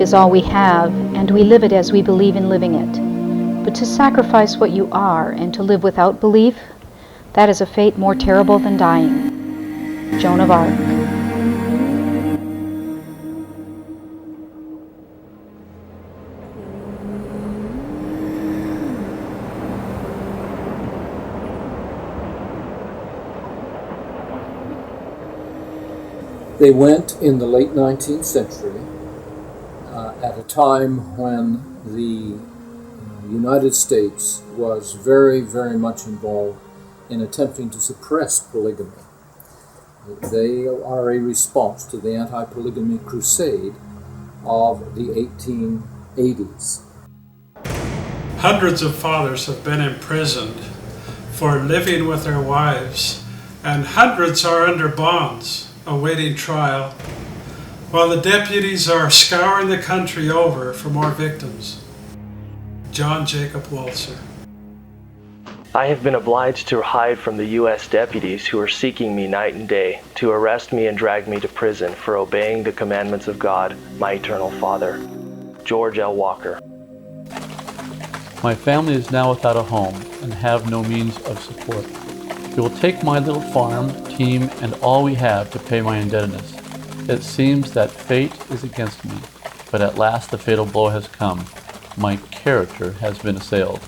Is all we have, and we live it as we believe in living it. But to sacrifice what you are and to live without belief, that is a fate more terrible than dying. Joan of Arc. They went in the late 19th century at a time when the United States was very, very much involved in attempting to suppress polygamy. They are a response to the anti-polygamy crusade of the 1880s. Hundreds of fathers have been imprisoned for living with their wives, and hundreds are under bonds awaiting trial, while the deputies are scouring the country over for more victims. John Jacob Walser. I have been obliged to hide from the U.S. deputies who are seeking me night and day to arrest me and drag me to prison for obeying the commandments of God, my eternal Father. George L. Walker. My family is now without a home and have no means of support. It will take my little farm, team, and all we have to pay my indebtedness. It seems that fate is against me, but at last the fatal blow has come. My character has been assailed.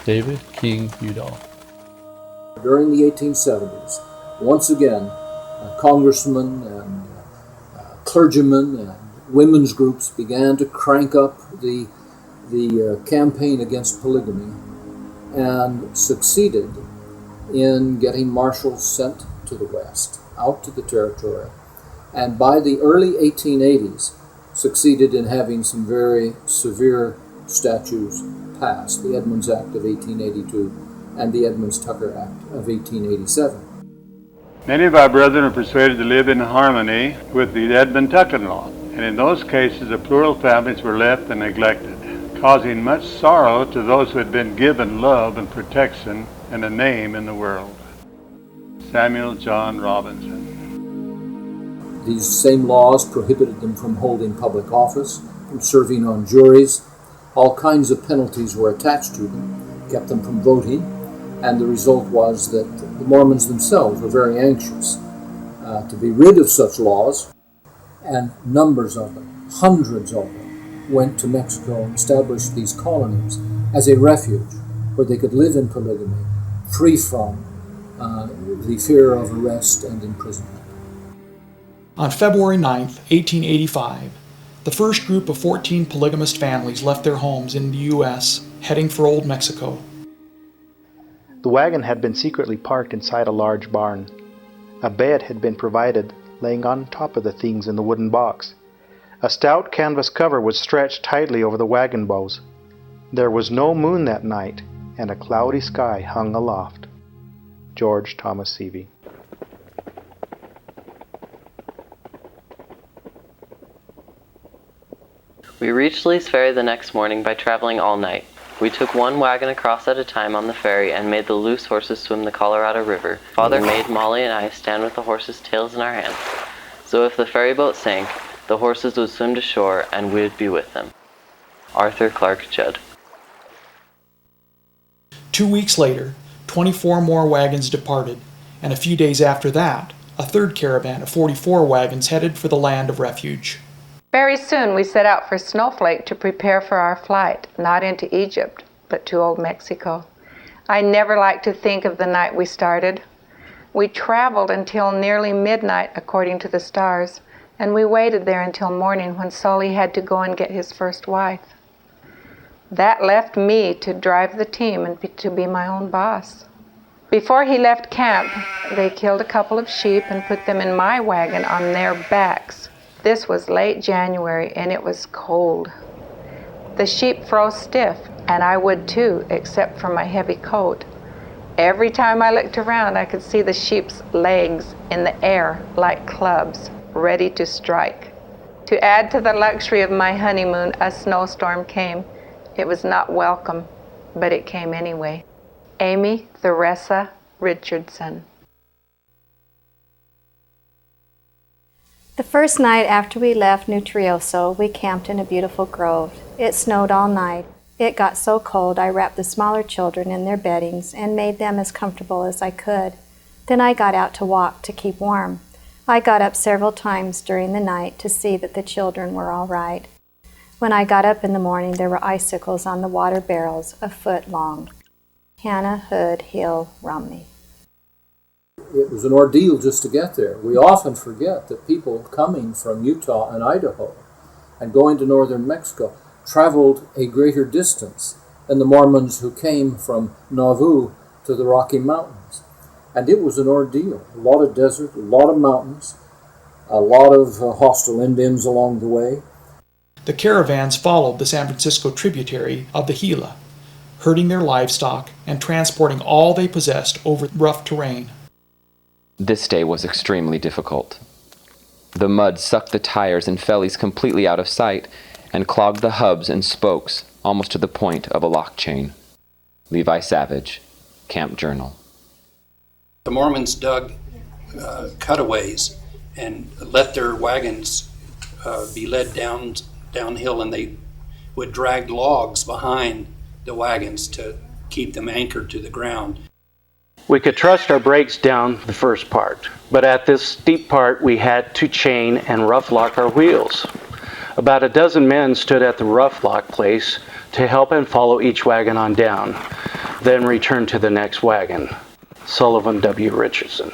David King Udall. During the 1870s, once again, congressmen and clergymen and women's groups began to crank up the campaign against polygamy and succeeded in getting marshals sent to the West, out to the territory, and by the early 1880s succeeded in having some very severe statutes passed, the Edmunds Act of 1882 and the Edmunds-Tucker Act of 1887. Many of our brethren are persuaded to live in harmony with the Edmund-Tucker law, and in those cases the plural families were left and neglected, causing much sorrow to those who had been given love and protection and a name in the world. Samuel John Robinson. These same laws prohibited them from holding public office, from serving on juries. All kinds of penalties were attached to them, kept them from voting, and the result was that the Mormons themselves were very anxious to be rid of such laws, and numbers of them, hundreds of them, went to Mexico and established these colonies as a refuge where they could live in polygamy, free from the fear of arrest and imprisonment. On February 9, 1885, the first group of 14 polygamist families left their homes in the U.S., heading for Old Mexico. The wagon had been secretly parked inside a large barn. A bed had been provided, laying on top of the things in the wooden box. A stout canvas cover was stretched tightly over the wagon bows. There was no moon that night, and a cloudy sky hung aloft. George Thomas Seavey. We reached Lee's Ferry the next morning by traveling all night. We took one wagon across at a time on the ferry and made the loose horses swim the Colorado River. Father made Molly and I stand with the horses' tails in our hands, so if the ferry boat sank, the horses would swim to shore and we'd be with them. Arthur Clark Judd. 2 weeks later, 24 more wagons departed, and a few days after that, a third caravan of 44 wagons headed for the land of refuge. Very soon we set out for Snowflake to prepare for our flight, not into Egypt, but to Old Mexico. I never like to think of the night we started. We traveled until nearly midnight according to the stars, and we waited there until morning when Sully had to go and get his first wife. That left me to drive the team and to be my own boss. Before he left camp, they killed a couple of sheep and put them in my wagon on their backs. This was late January and it was cold. The sheep froze stiff, and I would too, except for my heavy coat. Every time I looked around, I could see the sheep's legs in the air like clubs, ready to strike. To add to the luxury of my honeymoon, a snowstorm came. It was not welcome, but it came anyway. Amy Theresa Richardson. The first night after we left Nutrioso, we camped in a beautiful grove. It snowed all night. It got so cold I wrapped the smaller children in their beddings and made them as comfortable as I could. Then I got out to walk to keep warm. I got up several times during the night to see that the children were all right. When I got up in the morning, there were icicles on the water barrels a foot long. Hannah Hood Hill, Romney. It was an ordeal just to get there. We often forget that people coming from Utah and Idaho and going to northern Mexico traveled a greater distance than the Mormons who came from Nauvoo to the Rocky Mountains. And it was an ordeal. A lot of desert, a lot of mountains, a lot of hostile Indians along the way. The caravans followed the San Francisco tributary of the Gila, herding their livestock and transporting all they possessed over rough terrain. This day was extremely difficult. The mud sucked the tires and fellies completely out of sight and clogged the hubs and spokes almost to the point of a lock chain. Levi Savage, Camp Journal. The Mormons dug cutaways and let their wagons be led downhill, and they would drag logs behind the wagons to keep them anchored to the ground. We could trust our brakes down the first part, but at this steep part we had to chain and rough lock our wheels. About a dozen men stood at the rough lock place to help and follow each wagon on down, then return to the next wagon. Sullivan W. Richardson.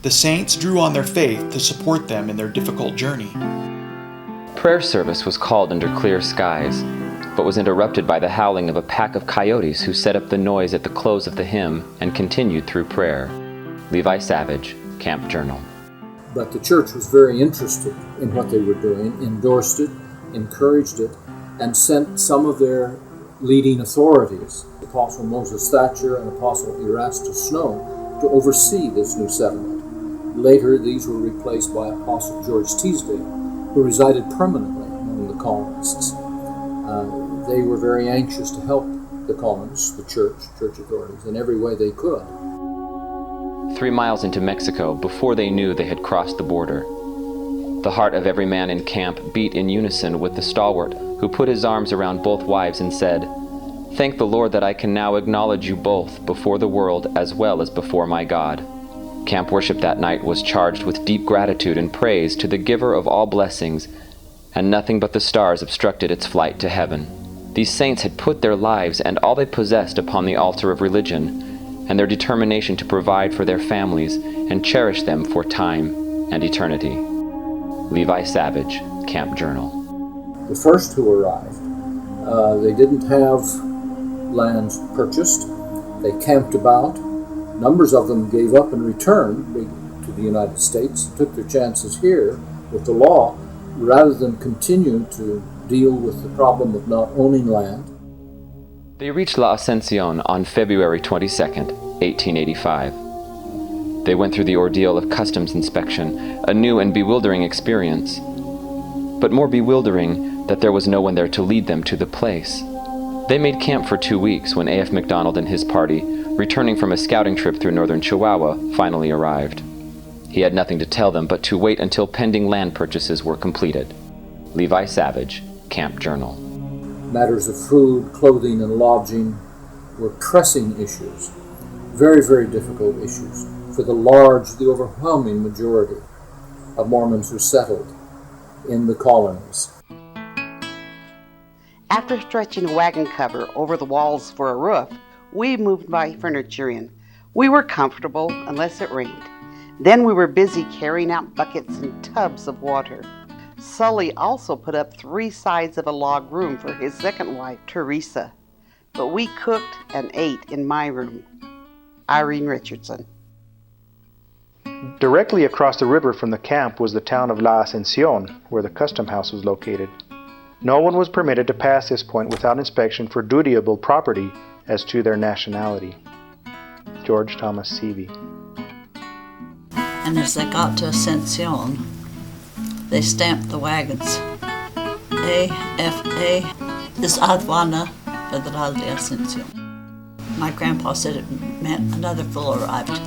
The saints drew on their faith to support them in their difficult journey. Prayer service was called under clear skies, but was interrupted by the howling of a pack of coyotes who set up the noise at the close of the hymn and continued through prayer. Levi Savage, Camp Journal. But the church was very interested in what they were doing, endorsed it, encouraged it, and sent some of their leading authorities, Apostle Moses Thatcher and Apostle Erastus Snow, to oversee this new settlement. Later, these were replaced by Apostle George Teasdale, who resided permanently among the colonists. They were very anxious to help the colonists, the church authorities, in every way they could. 3 miles into Mexico, before they knew they had crossed the border, the heart of every man in camp beat in unison with the stalwart who put his arms around both wives and said, "Thank the Lord that I can now acknowledge you both before the world as well as before my God." Camp worship that night was charged with deep gratitude and praise to the giver of all blessings, and nothing but the stars obstructed its flight to heaven. These saints had put their lives and all they possessed upon the altar of religion, and their determination to provide for their families and cherish them for time and eternity. Levi Savage, Camp Journal. The first who arrived, they didn't have lands purchased. They camped about. Numbers of them gave up and returned to the United States and took their chances here with the law rather than continue to deal with the problem of not owning land. They reached La Ascensión on February 22nd, 1885. They went through the ordeal of customs inspection, a new and bewildering experience, but more bewildering that there was no one there to lead them to the place. They made camp for 2 weeks when A.F. McDonald and his party, returning from a scouting trip through northern Chihuahua, finally arrived. He had nothing to tell them but to wait until pending land purchases were completed. Levi Savage, Camp Journal. Matters of food, clothing, and lodging were pressing issues, very, very difficult issues for the overwhelming majority of Mormons who settled in the colonies. After stretching a wagon cover over the walls for a roof, we moved my furniture in. We were comfortable unless it rained. Then we were busy carrying out buckets and tubs of water. Sully also put up 3 sides of a log room for his second wife, Teresa. But we cooked and ate in my room. Irene Richardson. Directly across the river from the camp was the town of La Ascensión, where the custom house was located. No one was permitted to pass this point without inspection for dutiable property as to their nationality. George Thomas Seavey. And as they got to Ascensión, they stamped the wagons. AFA is Aduana Federal de Ascensión. My grandpa said it meant another fool arrived.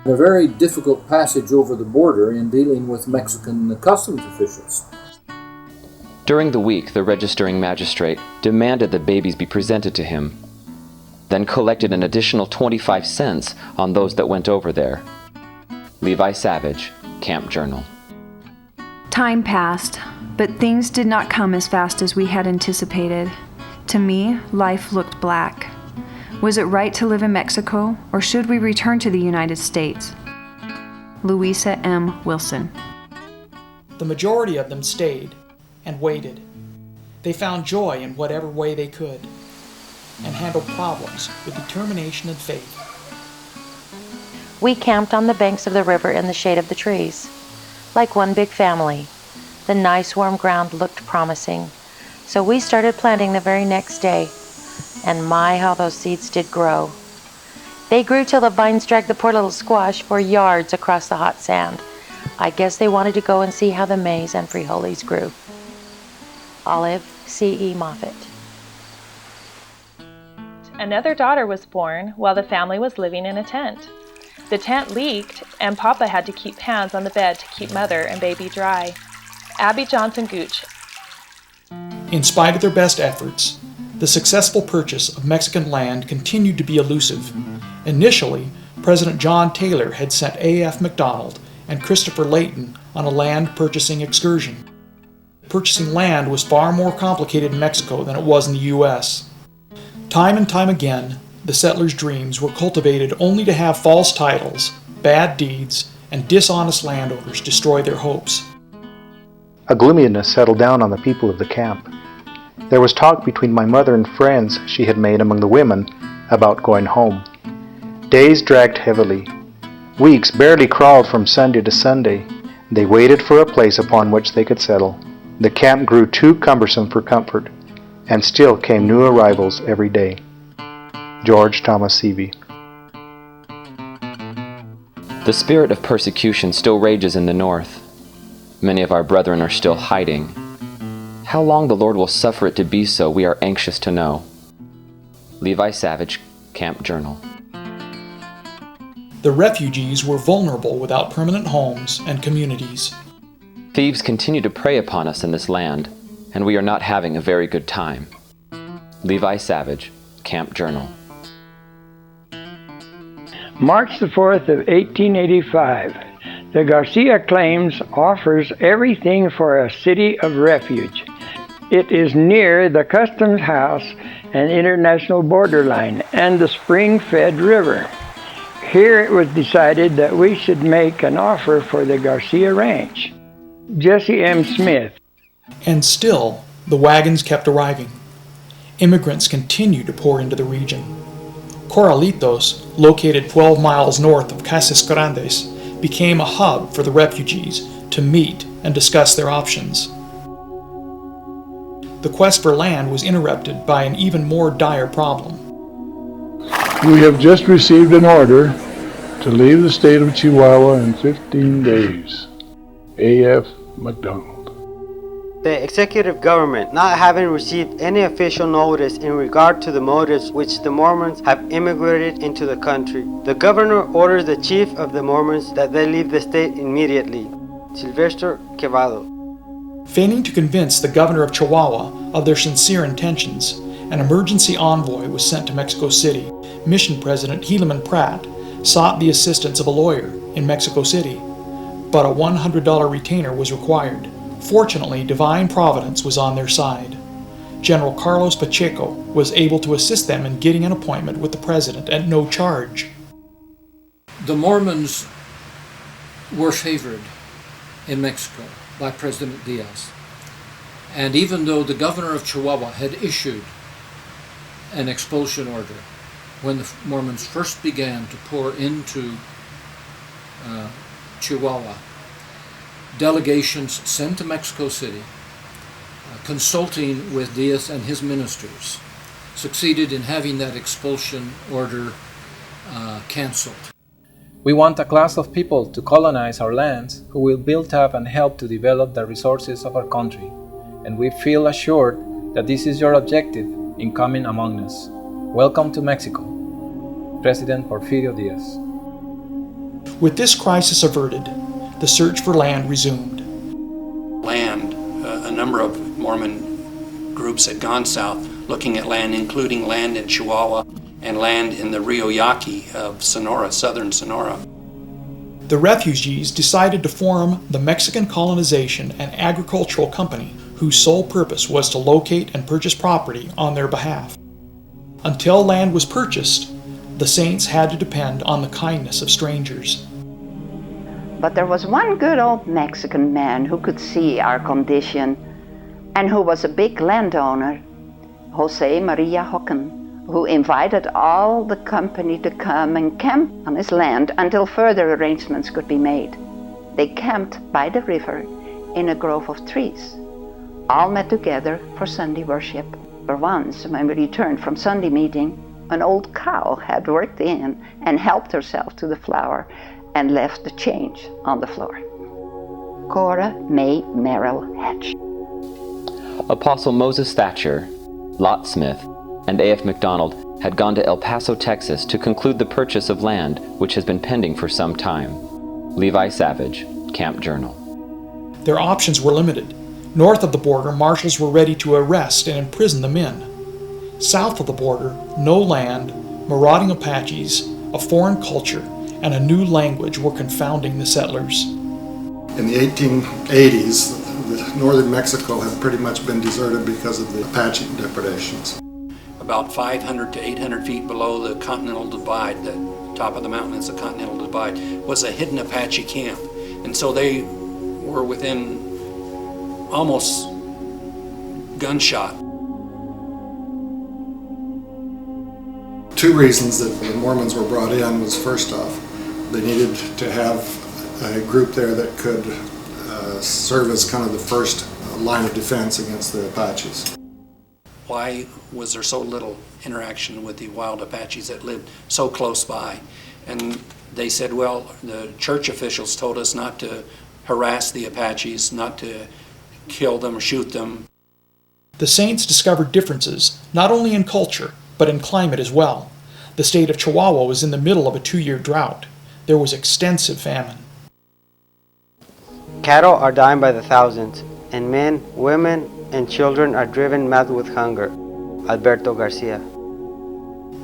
A very difficult passage over the border in dealing with Mexican customs officials. During the week, the registering magistrate demanded the babies be presented to him, then collected an additional 25 cents on those that went over there. Levi Savage, Camp Journal. Time passed, but things did not come as fast as we had anticipated. To me, life looked black. Was it right to live in Mexico, or should we return to the United States? Louisa M. Wilson. The majority of them stayed and waited. They found joy in whatever way they could and handled problems with determination and faith. We camped on the banks of the river in the shade of the trees, like one big family. The nice warm ground looked promising, so we started planting the very next day. And my, how those seeds did grow. They grew till the vines dragged the poor little squash for yards across the hot sand. I guess they wanted to go and see how the maize and frijoles grew. Olive C.E. Moffett. Another daughter was born while the family was living in a tent. The tent leaked, and Papa had to keep pans on the bed to keep Mother and baby dry. Abby Johnson Gooch. In spite of their best efforts, the successful purchase of Mexican land continued to be elusive. Initially, President John Taylor had sent A.F. McDonald and Christopher Layton on a land purchasing excursion. Purchasing land was far more complicated in Mexico than it was in the U.S. Time and time again, the settlers' dreams were cultivated only to have false titles, bad deeds, and dishonest landowners destroy their hopes. A gloominess settled down on the people of the camp. There was talk between my mother and friends she had made among the women about going home. Days dragged heavily. Weeks barely crawled from Sunday to Sunday. They waited for a place upon which they could settle. The camp grew too cumbersome for comfort, and still came new arrivals every day. George Thomas Seavey. The spirit of persecution still rages in the north. Many of our brethren are still hiding. How long the Lord will suffer it to be so, we are anxious to know. Levi Savage, Camp Journal. The refugees were vulnerable without permanent homes and communities. Thieves continue to prey upon us in this land, and we are not having a very good time. Levi Savage, Camp Journal. March the 4th of 1885. The Garcia Claims offers everything for a city of refuge. It is near the Customs House and international borderline and the spring-fed river. Here it was decided that we should make an offer for the Garcia Ranch. Jesse M. Smith. And still, the wagons kept arriving. Immigrants continued to pour into the region. Corralitos, located 12 miles north of Casas Grandes, became a hub for the refugees to meet and discuss their options. The quest for land was interrupted by an even more dire problem. We have just received an order to leave the state of Chihuahua in 15 days. A.F. McDonald. The executive government, not having received any official notice in regard to the motives which the Mormons have immigrated into the country, the governor orders the chief of the Mormons that they leave the state immediately. Sylvester Quevado. Feigning to convince the governor of Chihuahua of their sincere intentions, an emergency envoy was sent to Mexico City. Mission President Helaman Pratt sought the assistance of a lawyer in Mexico City, but a $100 retainer was required. Fortunately, divine providence was on their side. General Carlos Pacheco was able to assist them in getting an appointment with the president at no charge. The Mormons were favored in Mexico by President Diaz. And even though the governor of Chihuahua had issued an expulsion order when the Mormons first began to pour into Chihuahua, delegations sent to Mexico City, consulting with Diaz and his ministers, succeeded in having that expulsion order canceled. We want a class of people to colonize our lands who will build up and help to develop the resources of our country, and we feel assured that this is your objective in coming among us. Welcome to Mexico. President Porfirio Diaz. With this crisis averted, the search for land resumed. Land, a number of Mormon groups had gone south looking at land, including land in Chihuahua and land in the Rio Yaqui of Sonora, southern Sonora. The refugees decided to form the Mexican Colonization and Agricultural Company, whose sole purpose was to locate and purchase property on their behalf. Until land was purchased, the saints had to depend on the kindness of strangers. But there was one good old Mexican man who could see our condition and who was a big landowner, Jose Maria Hocken, who invited all the company to come and camp on his land until further arrangements could be made. They camped by the river in a grove of trees. All met together for Sunday worship. For once, when we returned from Sunday meeting, an old cow had worked in and helped herself to the flour and left the change on the floor. Cora May Merrill Hatch. Apostle Moses Thatcher, Lot Smith, and A.F. McDonald had gone to El Paso, Texas to conclude the purchase of land which has been pending for some time. Levi Savage, Camp Journal. Their options were limited. North of the border, marshals were ready to arrest and imprison the men. South of the border, no land, marauding Apaches, a foreign culture, and a new language were confounding the settlers. In the 1880s, northern Mexico had pretty much been deserted because of the Apache depredations. About 500 to 800 feet below the Continental Divide, the top of the mountain is the Continental Divide, was a hidden Apache camp. And so they were within almost gunshot. Two reasons that the Mormons were brought in was, first off, they needed to have a group there that could serve as kind of the first line of defense against the Apaches. Why was there so little interaction with the wild Apaches that lived so close by? And they said, well, the church officials told us not to harass the Apaches, not to kill them or shoot them. The saints discovered differences, not only in culture, but in climate as well. The state of Chihuahua was in the middle of a 2-year drought. There was extensive famine. Cattle are dying by the thousands, and men, women, and children are driven mad with hunger. Alberto Garcia.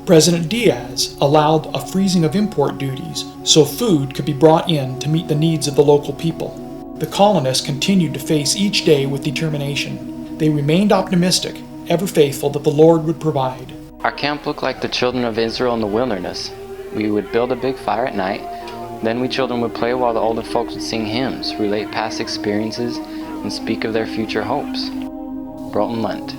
President Diaz allowed a freezing of import duties so food could be brought in to meet the needs of the local people. The colonists continued to face each day with determination. They remained optimistic, ever faithful that the Lord would provide. Our camp looked like the children of Israel in the wilderness. We would build a big fire at night. Then we children would play while the older folks would sing hymns, relate past experiences, and speak of their future hopes. Broughton Lent.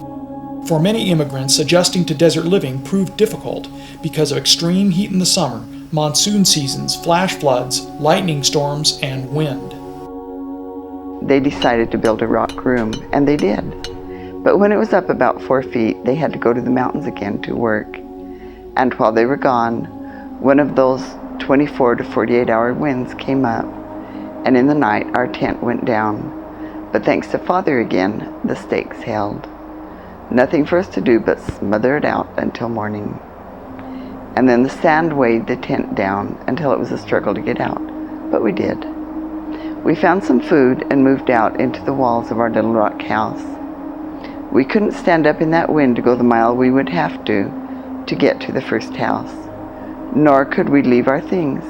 For many immigrants, adjusting to desert living proved difficult because of extreme heat in the summer, monsoon seasons, flash floods, lightning storms, and wind. They decided to build a rock room, and they did. But when it was up about 4 feet, they had to go to the mountains again to work. And while they were gone, one of those 24 to 48-hour winds came up, and in the night our tent went down. But thanks to Father again, the stakes held. Nothing for us to do but smother it out until morning. And then the sand weighed the tent down until it was a struggle to get out, but we did. We found some food and moved out into the walls of our little rock house. We couldn't stand up in that wind to go the mile we would have to get to the first house. Nor could we leave our things,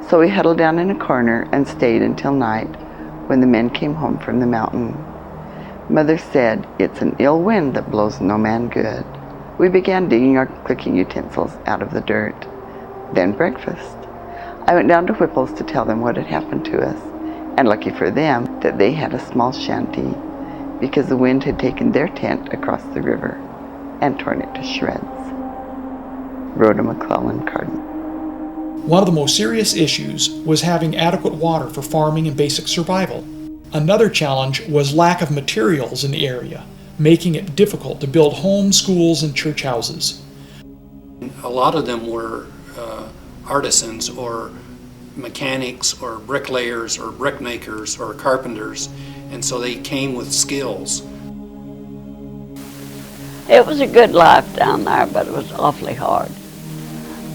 so we huddled down in a corner and stayed until night when the men came home from the mountain. Mother said, "It's an ill wind that blows no man good." We began digging our cooking utensils out of the dirt. Then breakfast. I went down to Whipple's to tell them what had happened to us, and lucky for them that they had a small shanty, because the wind had taken their tent across the river and torn it to shreds. Rhoda McClellan Cardin. One of the most serious issues was having adequate water for farming and basic survival. Another challenge was lack of materials in the area, making it difficult to build homes, schools, and church houses. A lot of them were artisans or mechanics or bricklayers or brickmakers or carpenters, and so they came with skills. It was a good life down there, but it was awfully hard.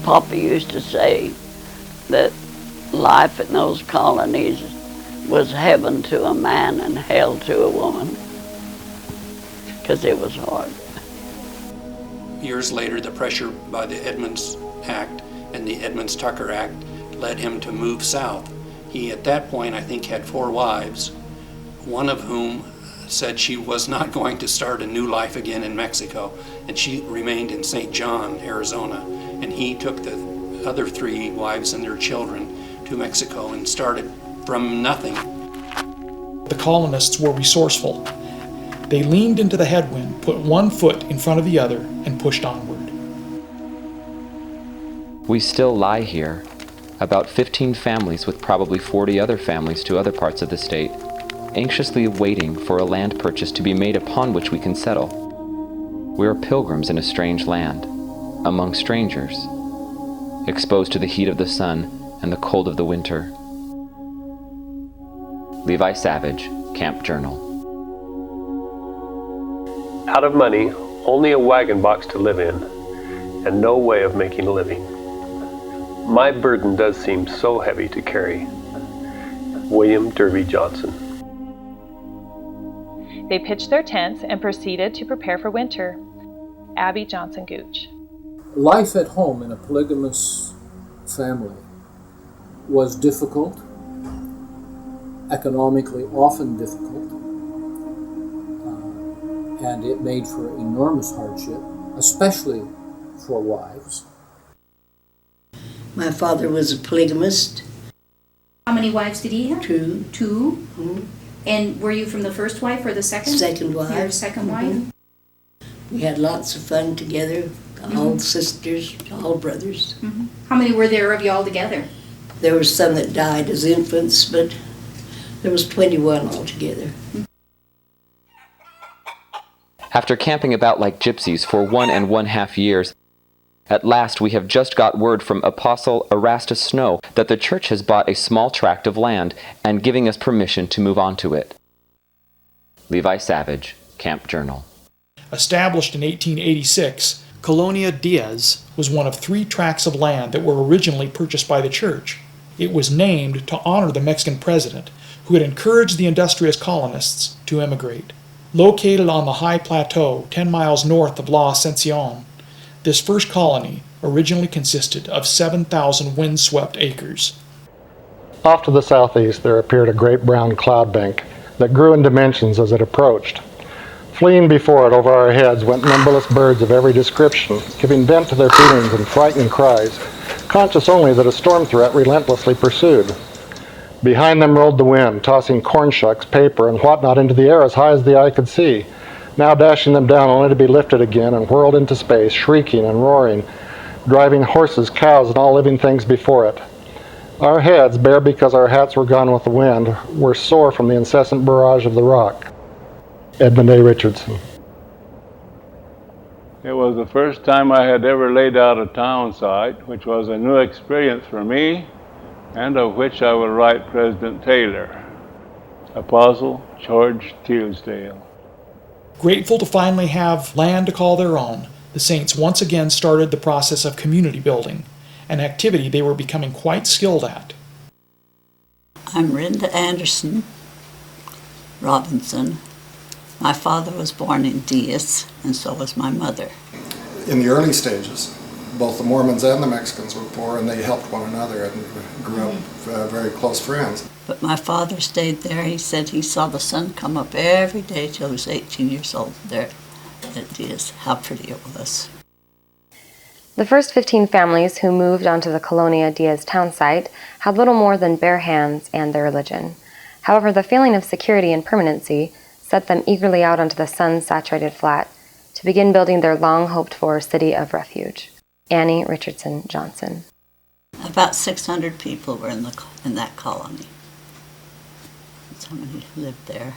Papa used to say that life in those colonies was heaven to a man and hell to a woman, because it was hard. Years later, the pressure by the Edmunds Act and the Edmunds-Tucker Act led him to move south. He, at that point, I think, had 4 wives, one of whom said she was not going to start a new life again in Mexico, and she remained in St. John, Arizona. And he took the other 3 wives and their children to Mexico and started from nothing. The colonists were resourceful. They leaned into the headwind, put one foot in front of the other, and pushed onward. We still lie here, about 15 families with probably 40 other families to other parts of the state, anxiously waiting for a land purchase to be made upon which we can settle. We are pilgrims in a strange land, among strangers, exposed to the heat of the sun and the cold of the winter. Levi Savage, Camp Journal. Out of money, only a wagon box to live in, and no way of making a living. My burden does seem so heavy to carry. William Derby Johnson. They pitched their tents and proceeded to prepare for winter. Abby Johnson Gooch. Life at home in a polygamous family was difficult, economically often difficult, and it made for enormous hardship, especially for wives. My father was a polygamist. How many wives did he have? 2. 2? Mm-hmm. And were you from the first wife or the second? Second wife. Your second wife? We had lots of fun together, all sisters, all brothers. How many were there of you all together? There were some that died as infants, but there was 21 altogether. After camping about like gypsies for 1.5 years, at last we have just got word from Apostle Erastus Snow that the church has bought a small tract of land and giving us permission to move on to it. Levi Savage, Camp Journal. Established in 1886, Colonia Diaz was one of 3 tracts of land that were originally purchased by the church. It was named to honor the Mexican president, who had encouraged the industrious colonists to emigrate. Located on the high plateau 10 miles north of La Ascension, this first colony originally consisted of 7,000 windswept acres. Off to the southeast there appeared a great brown cloud bank that grew in dimensions as it approached. Fleeing before it over our heads went numberless birds of every description, giving vent to their feelings in frightened cries, conscious only that a storm threat relentlessly pursued. Behind them rolled the wind, tossing corn shucks, paper, and whatnot into the air as high as the eye could see, now dashing them down only to be lifted again and whirled into space, shrieking and roaring, driving horses, cows, and all living things before it. Our heads, bare because our hats were gone with the wind, were sore from the incessant barrage of the rock. Edmund A. Richardson. It was the first time I had ever laid out a town site, which was a new experience for me, and of which I will write President Taylor. Apostle George Tealsdale. Grateful to finally have land to call their own, the Saints once again started the process of community building, an activity they were becoming quite skilled at. I'm Rinda Anderson Robinson. My father was born in Diaz, and so was my mother. In the early stages, both the Mormons and the Mexicans were poor, and they helped one another and grew up very close friends. But my father stayed there. He said he saw the sun come up every day till he was 18 years old there at Diaz. How pretty it was. The first 15 families who moved onto the Colonia Diaz town site had little more than bare hands and their religion. However, the feeling of security and permanency set them eagerly out onto the sun-saturated flat to begin building their long-hoped-for city of refuge. Annie Richardson Johnson. About 600 people were in that colony. That's how many lived there.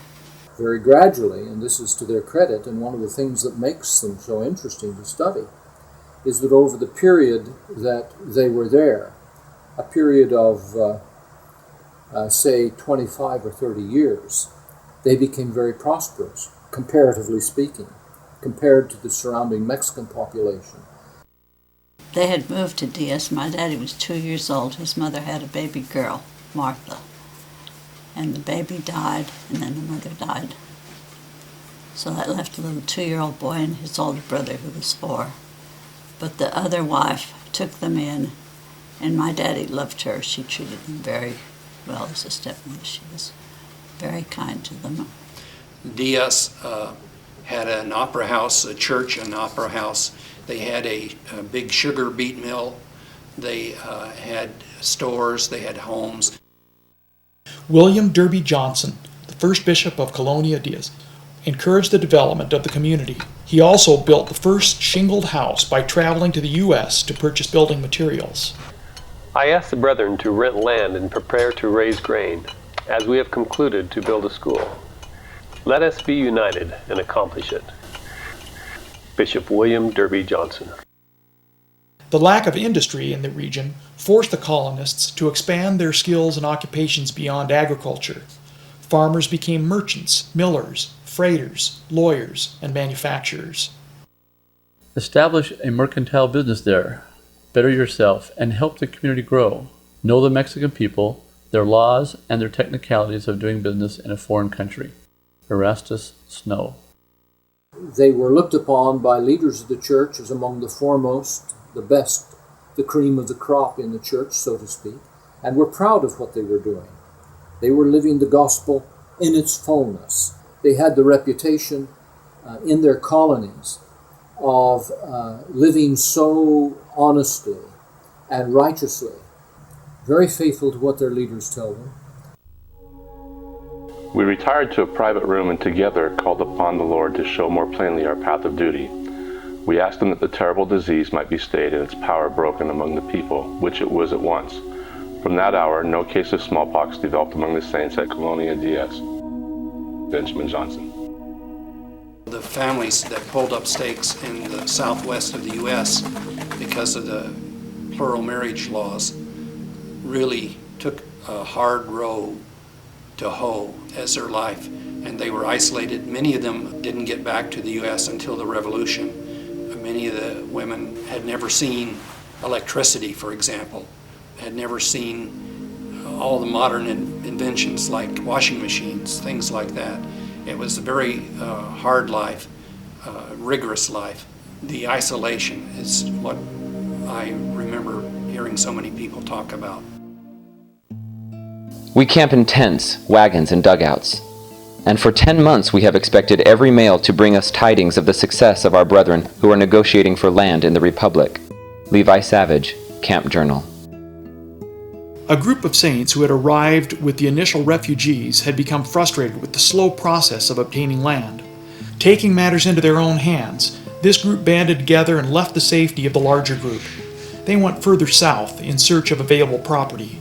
Very gradually, and this is to their credit, and one of the things that makes them so interesting to study, is that over the period that they were there, a period of, say, 25 or 30 years, they became very prosperous, comparatively speaking, compared to the surrounding Mexican population. They had moved to Diaz. My daddy was 2 years old. His mother had a baby girl, Martha. And the baby died, and then the mother died. So that left a little 2-year-old boy and his older brother who was 4. But the other wife took them in, and my daddy loved her. She treated them very well as a stepmother. She was very kind to them. Diaz had an opera house, a church and opera house. They had a big sugar beet mill. They had stores. They had homes. William Derby Johnson, the first bishop of Colonia Diaz, encouraged the development of the community. He also built the first shingled house by traveling to the U.S. to purchase building materials. I asked the brethren to rent land and prepare to raise grain, as we have concluded to build a school. Let us be united and accomplish it. Bishop William Derby Johnson. The lack of industry in the region forced the colonists to expand their skills and occupations beyond agriculture. Farmers became merchants, millers, freighters, lawyers, and manufacturers. Establish a mercantile business there. Better yourself and help the community grow. Know the Mexican people, their laws, and their technicalities of doing business in a foreign country. Erastus Snow. They were looked upon by leaders of the church as among the foremost, the best, the cream of the crop in the church, so to speak, and were proud of what they were doing. They were living the gospel in its fullness. They had the reputation in their colonies of living so honestly and righteously, very faithful to what their leaders tell them. We retired to a private room and together called upon the Lord to show more plainly our path of duty. We asked him that the terrible disease might be stayed and its power broken among the people, which it was at once. From that hour, no case of smallpox developed among the saints at Colonia Diaz. Benjamin Johnson. The families that pulled up stakes in the southwest of the U.S. because of the plural marriage laws really took a hard row to hoe as their life, and they were isolated. Many of them didn't get back to the U.S. until the Revolution. Many of the women had never seen electricity, for example, had never seen all the modern inventions like washing machines, things like that. It was a very hard life, rigorous life. The isolation is what I remember hearing so many people talk about. We camp in tents, wagons, and dugouts. And for 10 months we have expected every mail to bring us tidings of the success of our brethren who are negotiating for land in the Republic. Levi Savage, Camp Journal. A group of saints who had arrived with the initial refugees had become frustrated with the slow process of obtaining land. Taking matters into their own hands, this group banded together and left the safety of the larger group. They went further south in search of available property.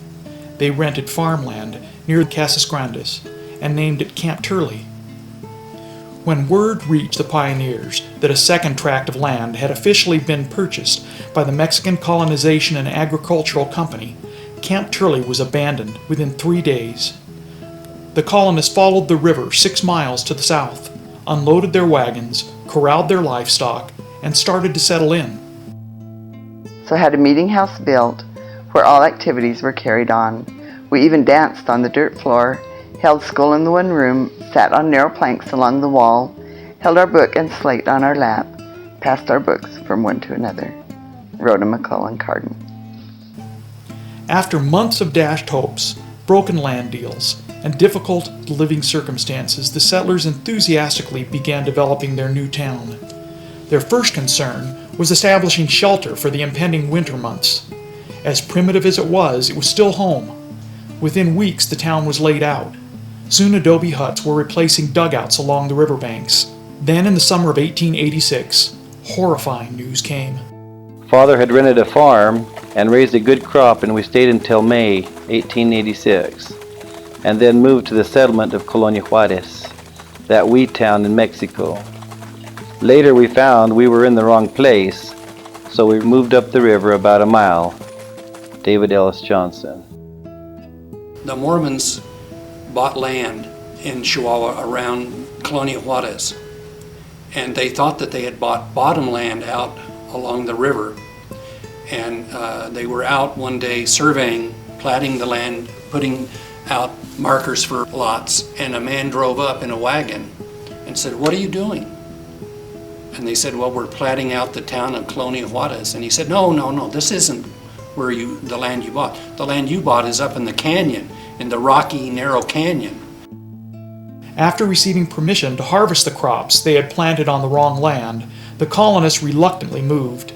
They rented farmland near Casas Grandes and named it Camp Turley. When word reached the pioneers that a second tract of land had officially been purchased by the Mexican Colonization and Agricultural Company, Camp Turley was abandoned within 3 days. The colonists followed the river 6 miles to the south, unloaded their wagons, corralled their livestock, and started to settle in. So had a meeting house built where all activities were carried on. We even danced on the dirt floor, held school in the one room, sat on narrow planks along the wall, held our book and slate on our lap, passed our books from one to another. Rhoda McCullen Carden. After months of dashed hopes, broken land deals, and difficult living circumstances, the settlers enthusiastically began developing their new town. Their first concern was establishing shelter for the impending winter months. As primitive as it was still home. Within weeks, the town was laid out. Soon adobe huts were replacing dugouts along the riverbanks. Then in the summer of 1886, horrifying news came. Father had rented a farm and raised a good crop, and we stayed until May 1886, and then moved to the settlement of Colonia Juarez, that wheat town in Mexico. Later we found we were in the wrong place, so we moved up the river about a mile. David Ellis Johnson. The Mormons bought land in Chihuahua around Colonia Juarez, and they thought that they had bought bottom land out along the river, And they were out one day surveying, platting the land, putting out markers for lots, and a man drove up in a wagon and said, "What are you doing?" And they said, "Well, we're platting out the town of Colonia Juarez." And he said, No, this isn't where the land you bought. The land you bought is up in the canyon, in the rocky, narrow canyon. After receiving permission to harvest the crops they had planted on the wrong land, the colonists reluctantly moved.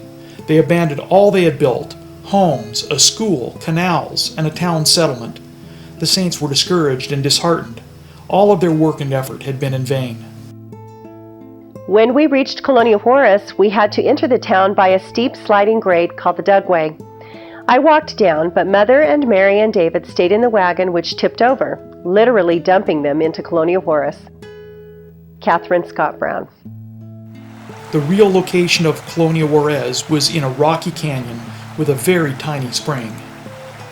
They abandoned all they had built: homes, a school, canals, and a town settlement. The saints were discouraged and disheartened. All of their work and effort had been in vain. When we reached Colonia Juarez, we had to enter the town by a steep sliding grade called the Dugway. I walked down, but Mother and Mary and David stayed in the wagon, which tipped over, literally dumping them into Colonia Juarez. Catherine Scott Brown. The real location of Colonia Juarez was in a rocky canyon with a very tiny spring.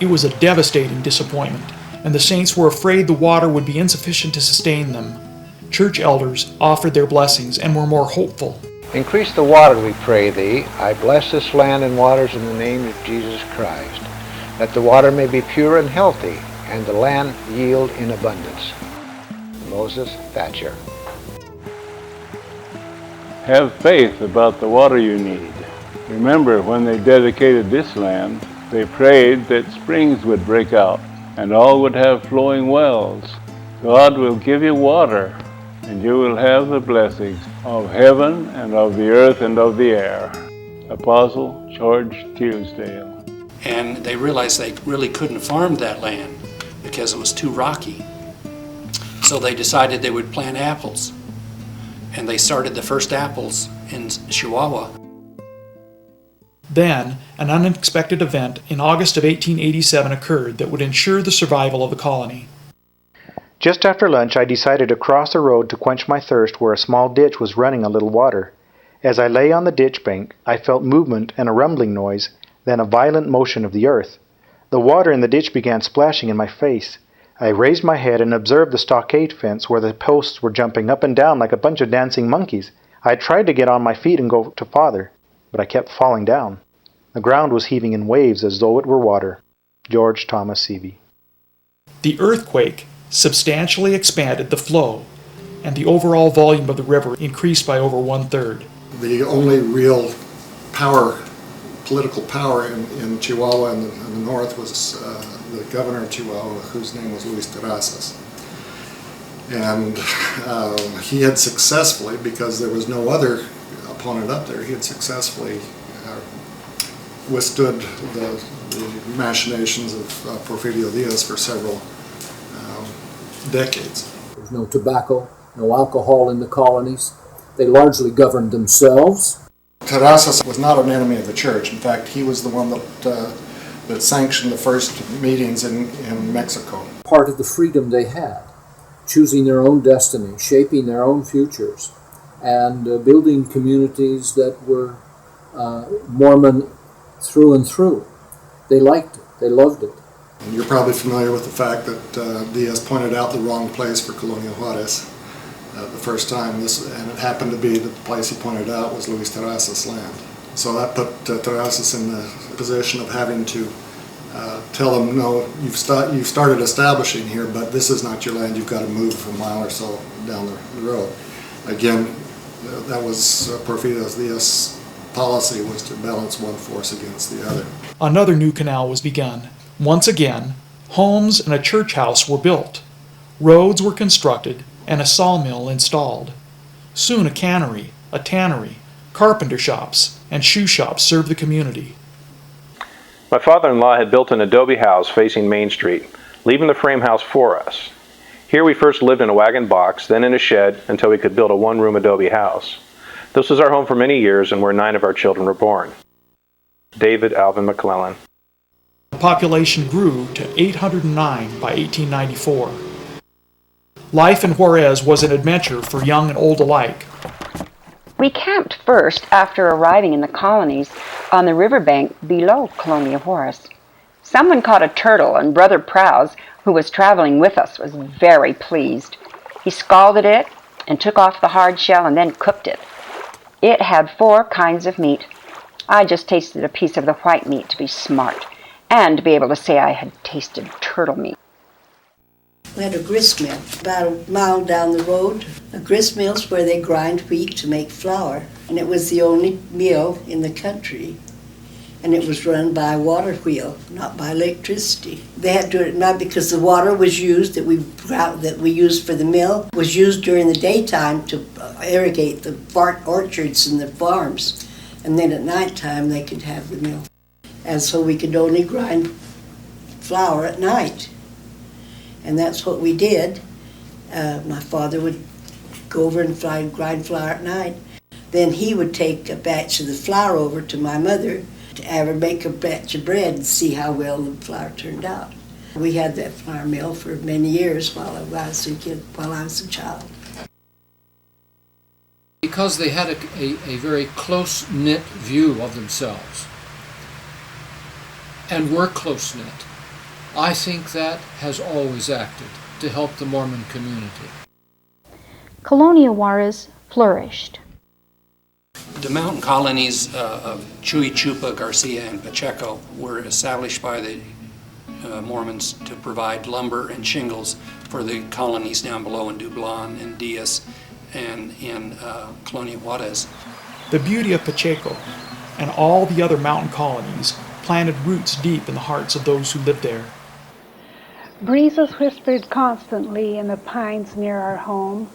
It was a devastating disappointment, and the saints were afraid the water would be insufficient to sustain them. Church elders offered their blessings and were more hopeful. Increase the water, we pray thee. I bless this land and waters in the name of Jesus Christ, that the water may be pure and healthy, and the land yield in abundance. Moses Thatcher. Have faith about the water you need. Remember, when they dedicated this land, they prayed that springs would break out and all would have flowing wells. God will give you water, and you will have the blessings of heaven and of the earth and of the air. Apostle George Tearsdale. And they realized they really couldn't farm that land because it was too rocky. So they decided they would plant apples. And they started the first apples in Chihuahua. Then, an unexpected event in August of 1887 occurred that would ensure the survival of the colony. Just after lunch, I decided to cross a road to quench my thirst where a small ditch was running a little water. As I lay on the ditch bank, I felt movement and a rumbling noise, then a violent motion of the earth. The water in the ditch began splashing in my face. I raised my head and observed the stockade fence where the posts were jumping up and down like a bunch of dancing monkeys. I tried to get on my feet and go to Father, but I kept falling down. The ground was heaving in waves as though it were water. George Thomas Seavey. The earthquake substantially expanded the flow, and the overall volume of the river increased by over 1/3. The only real political power in Chihuahua in the north was the governor of Chihuahua, whose name was Luis Terrazas. And he had successfully, because there was no other opponent up there, he had successfully withstood the machinations of Porfirio Diaz for several decades. There was no tobacco, no alcohol in the colonies. They largely governed themselves. Terrazas was not an enemy of the church. In fact, he was the one that sanctioned the first meetings in Mexico. Part of the freedom they had, choosing their own destiny, shaping their own futures, and building communities that were Mormon through and through. They liked it. They loved it. And you're probably familiar with the fact that Diaz pointed out the wrong place for Colonia Juarez the first time. And it happened to be that the place he pointed out was Luis Terrazas' land. So that put Terrazas in the position of having to tell him, no, you've started establishing here, but this is not your land. You've got to move a mile or so down the road. Again, that was Porfirio Diaz' policy, was to balance one force against the other. Another new canal was begun. Once again, homes and a church house were built. Roads were constructed and a sawmill installed. Soon a cannery, a tannery, carpenter shops, and shoe shops served the community. My father-in-law had built an adobe house facing Main Street, leaving the frame house for us. Here we first lived in a wagon box, then in a shed, until we could build a one-room adobe house. This was our home for many years and where 9 of our children were born. David Alvin McClellan. The population grew to 809 by 1894. Life in Juarez was an adventure for young and old alike. We camped first after arriving in the colonies on the riverbank below Colonia Juarez. Someone caught a turtle, and Brother Prowse, who was traveling with us, was very pleased. He scalded it and took off the hard shell and then cooked it. It had 4 kinds of meat: I just tasted a piece of the white meat to be smart and to be able to say I had tasted turtle meat. We had a grist mill about a mile down the road. A grist mill's where they grind wheat to make flour, and it was the only mill in the country. And it was run by a water wheel, not by electricity. They had to do it not because the water was used that we used for the mill was used during the daytime to irrigate the orchards and the farms, and then at nighttime they could have the mill. And so we could only grind flour at night, and that's what we did. My father would go over and grind flour at night. Then he would take a batch of the flour over to my mother to have her make a batch of bread and see how well the flour turned out. We had that flour mill for many years while I was a child. Because they had a very close-knit view of themselves and were close-knit, I think that has always acted to help the Mormon community. Colonia Juarez flourished. The mountain colonies of Chuy, Chupa, Garcia, and Pacheco were established by the Mormons to provide lumber and shingles for the colonies down below in Dublon and Diaz and in Colonia Juarez. The beauty of Pacheco and all the other mountain colonies planted roots deep in the hearts of those who lived there. Breezes whispered constantly in the pines near our home,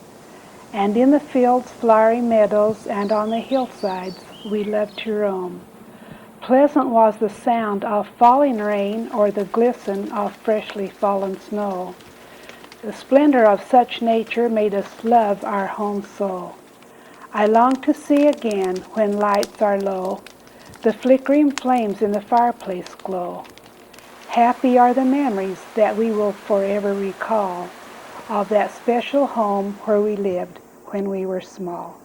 and in the fields, flowery meadows, and on the hillsides we loved to roam. Pleasant was the sound of falling rain or the glisten of freshly fallen snow. The splendor of such nature made us love our home so. I long to see again, when lights are low, the flickering flames in the fireplace glow. Happy are the memories that we will forever recall of that special home where we lived when we were small.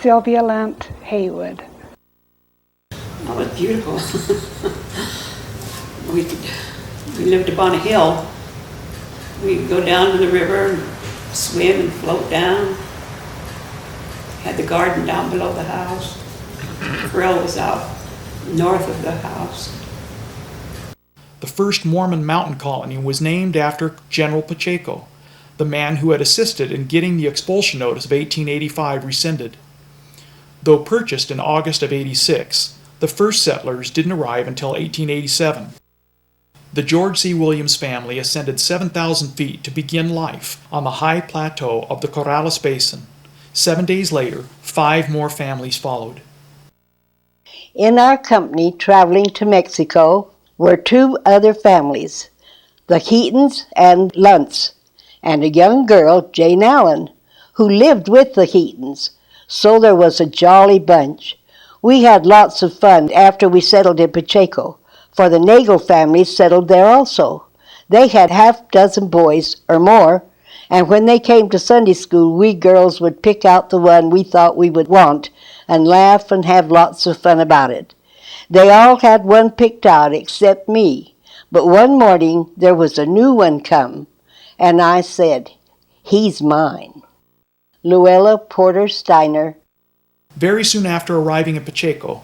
Sylvia Lunt Haywood. Oh, it's beautiful. we lived up on a hill. We'd go down to the river and swim and float down. Had the garden down below the house. The grill was out north of the house. The first Mormon mountain colony was named after General Pacheco, the man who had assisted in getting the expulsion notice of 1885 rescinded. Though purchased in August of 86, the first settlers didn't arrive until 1887. The George C. Williams family ascended 7,000 feet to begin life on the high plateau of the Corrales Basin. 7 days later, 5 more families followed. In our company traveling to Mexico were 2 other families, the Heatons and Luntz, and a young girl, Jane Allen, who lived with the Heatons. So there was a jolly bunch. We had lots of fun after we settled in Pacheco, for the Nagel family settled there also. They had 6 boys or more, and when they came to Sunday school, we girls would pick out the one we thought we would want and laugh and have lots of fun about it. They all had one picked out except me, but one morning there was a new one come, and I said, "He's mine." Luella Porter Steiner. Very soon after arriving in Pacheco,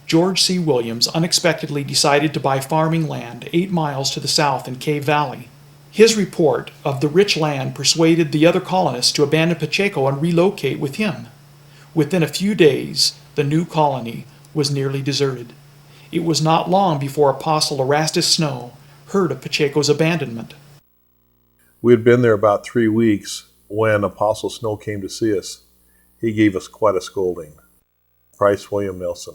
George C. Williams unexpectedly decided to buy farming land 8 miles to the south in Cave Valley. His report of the rich land persuaded the other colonists to abandon Pacheco and relocate with him. Within a few days, the new colony was nearly deserted. It was not long before Apostle Erastus Snow heard of Pacheco's abandonment. We had been there about 3 weeks when Apostle Snow came to see us. He gave us quite a scolding. Price William Nelson.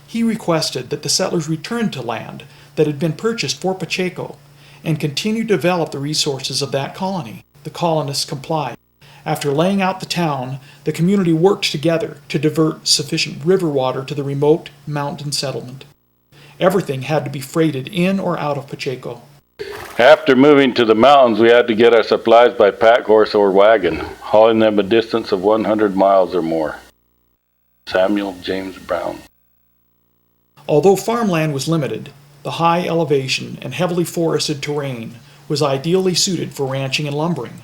He requested that the settlers return to land that had been purchased for Pacheco and continue to develop the resources of that colony. The colonists complied. After laying out the town, the community worked together to divert sufficient river water to the remote mountain settlement. Everything had to be freighted in or out of Pacheco. After moving to the mountains, we had to get our supplies by pack horse or wagon, hauling them a distance of 100 miles or more. Samuel James Brown. Although farmland was limited, the high elevation and heavily forested terrain was ideally suited for ranching and lumbering.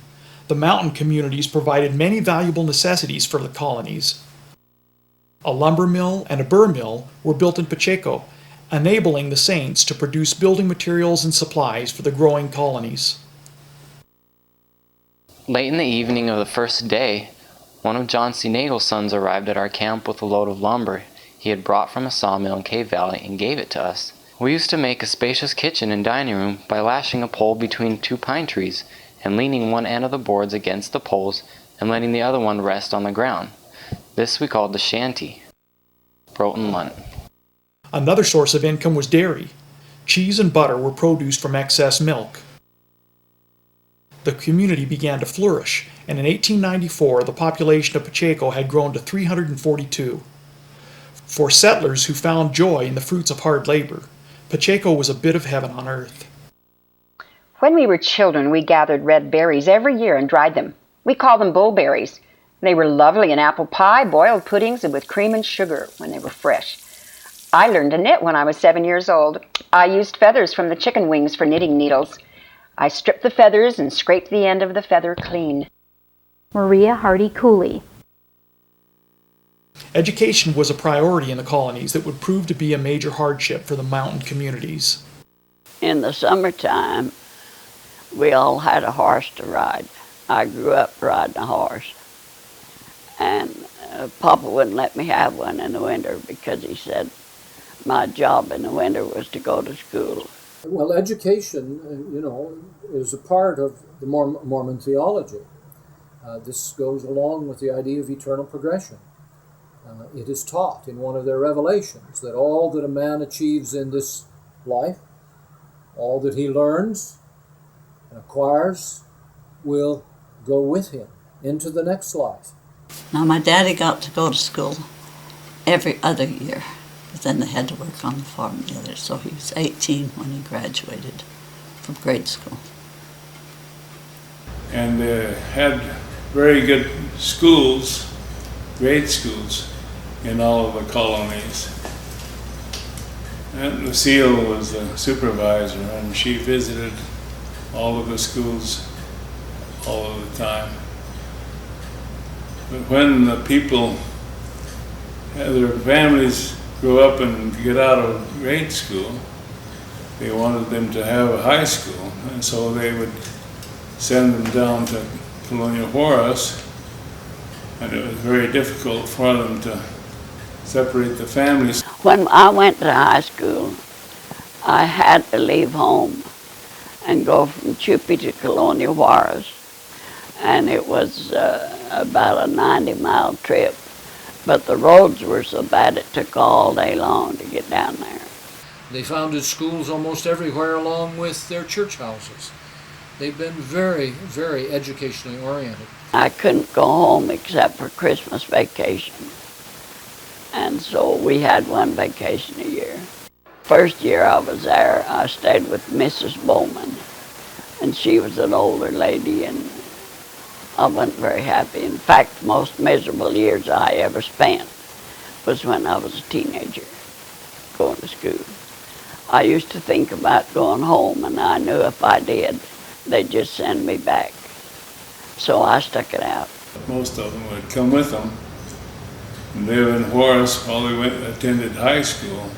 The mountain communities provided many valuable necessities for the colonies. A lumber mill and a burr mill were built in Pacheco, enabling the Saints to produce building materials and supplies for the growing colonies. Late in the evening of the first day, one of John C. Nagel's sons arrived at our camp with a load of lumber he had brought from a sawmill in Cave Valley and gave it to us. We used to make a spacious kitchen and dining room by lashing a pole between two pine trees and leaning one end of the boards against the poles and letting the other one rest on the ground. This we called the shanty. Broughton Lunt. Another source of income was dairy. Cheese and butter were produced from excess milk. The community began to flourish, and in 1894 the population of Pacheco had grown to 342. For settlers who found joy in the fruits of hard labor, Pacheco was a bit of heaven on earth. When we were children, we gathered red berries every year and dried them. We called them bullberries. They were lovely in apple pie, boiled puddings, and with cream and sugar when they were fresh. I learned to knit when I was 7 years old. I used feathers from the chicken wings for knitting needles. I stripped the feathers and scraped the end of the feather clean. Maria Hardy Cooley. Education was a priority in the colonies that would prove to be a major hardship for the mountain communities. In the summertime, we all had a horse to ride. I grew up riding a horse. And Papa wouldn't let me have one in the winter because he said my job in the winter was to go to school. Well, education, is a part of the Mormon theology. This goes along with the idea of eternal progression. It is taught in one of their revelations that all that a man achieves in this life, all that he learns and acquires, will go with him into the next life. Now, my daddy got to go to school every other year, but then they had to work on the farm the other, so he was 18 when he graduated from grade school. And had very good schools, grade schools, in all of the colonies. And Lucille was the supervisor, and she visited all of the schools all of the time. But when the people had their families grow up and get out of grade school, they wanted them to have a high school, and so they would send them down to Colonial Juarez, and it was very difficult for them to separate the families. When I went to high school, I had to leave home and go from Chupi to Colonial Juarez, and it was about a 90-mile trip, but the roads were so bad it took all day long to get down there. They founded schools almost everywhere along with their church houses. They've been very, very educationally oriented. I couldn't go home except for Christmas vacation, and so we had one vacation a year. First year I was there, I stayed with Mrs. Bowman, and she was an older lady, and I wasn't very happy. In fact, the most miserable years I ever spent was when I was a teenager going to school. I used to think about going home, and I knew if I did, they'd just send me back. So I stuck it out. Most of them would come with them and live in Juarez while they attended high school.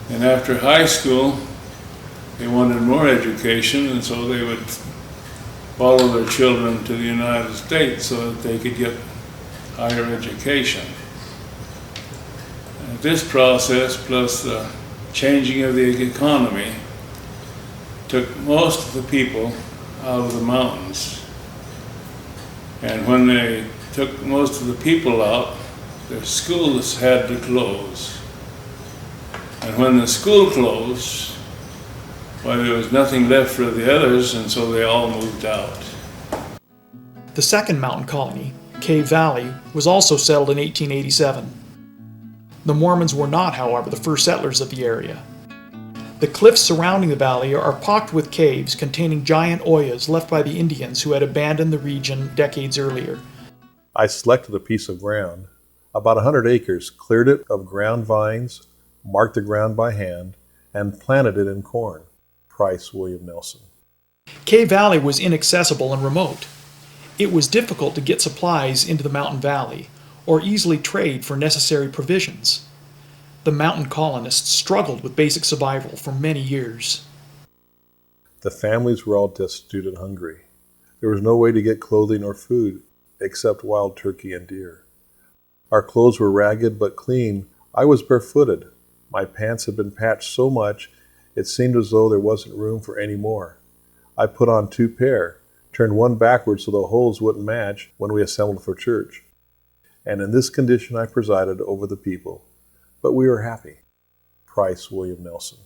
And after high school, they wanted more education, and so they would follow their children to the United States so that they could get higher education. And this process, plus the changing of the economy, took most of the people out of the mountains. And when they took most of the people out, the schools had to close. And when the school closed, well, there was nothing left for the others, and so they all moved out. The second mountain colony, Cave Valley, was also settled in 1887. The Mormons were not, however, the first settlers of the area. The cliffs surrounding the valley are pocked with caves containing giant oyas left by the Indians who had abandoned the region decades earlier. I selected a piece of ground, about 100 acres, cleared it of ground vines, marked the ground by hand, and planted it in corn. Price William Nelson. Cave Valley was inaccessible and remote. It was difficult to get supplies into the mountain valley, or easily trade for necessary provisions. The mountain colonists struggled with basic survival for many years. The families were all destitute and hungry. There was no way to get clothing or food except wild turkey and deer. Our clothes were ragged but clean. I was barefooted. My pants had been patched so much it seemed as though there wasn't room for any more. I put on 2 pair, turned one backwards so the holes wouldn't match when we assembled for church. And in this condition I presided over the people. But we were happy. Price William Nelson.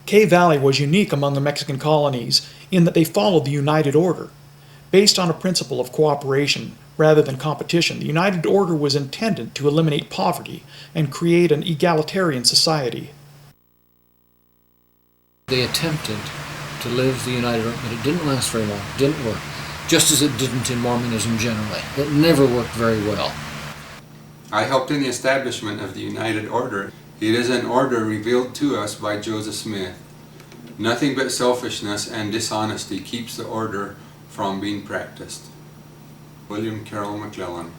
Cave Valley was unique among the Mexican colonies in that they followed the United Order. Based on a principle of cooperation rather than competition, the United Order was intended to eliminate poverty and create an egalitarian society. They attempted to live the United Order, but it didn't last very long. It didn't work. Just as it didn't in Mormonism generally. It never worked very well. I helped in the establishment of the United Order. It is an order revealed to us by Joseph Smith. Nothing but selfishness and dishonesty keeps the order from being practiced. William Carroll McClellan.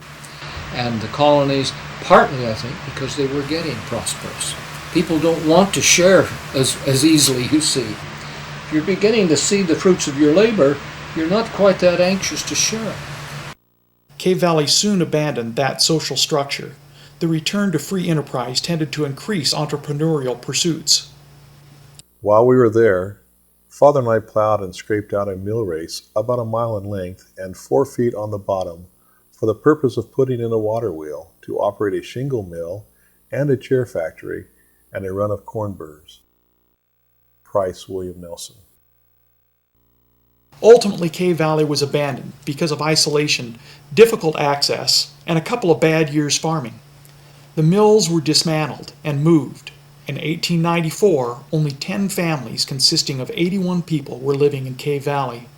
And the colonies, partly I think, because they were getting prosperous. People don't want to share as easily, you see. If you're beginning to see the fruits of your labor, you're not quite that anxious to share. Cave Valley soon abandoned that social structure. The return to free enterprise tended to increase entrepreneurial pursuits. While we were there, Father and I plowed and scraped out a mill race about a mile in length and 4 feet on the bottom for the purpose of putting in a water wheel to operate a shingle mill and a chair factory and a run of corn burrs. Price William Nelson. Ultimately, Cave Valley was abandoned because of isolation, difficult access, and a couple of bad years farming. The mills were dismantled and moved. In 1894, only 10 families consisting of 81 people were living in Cave Valley.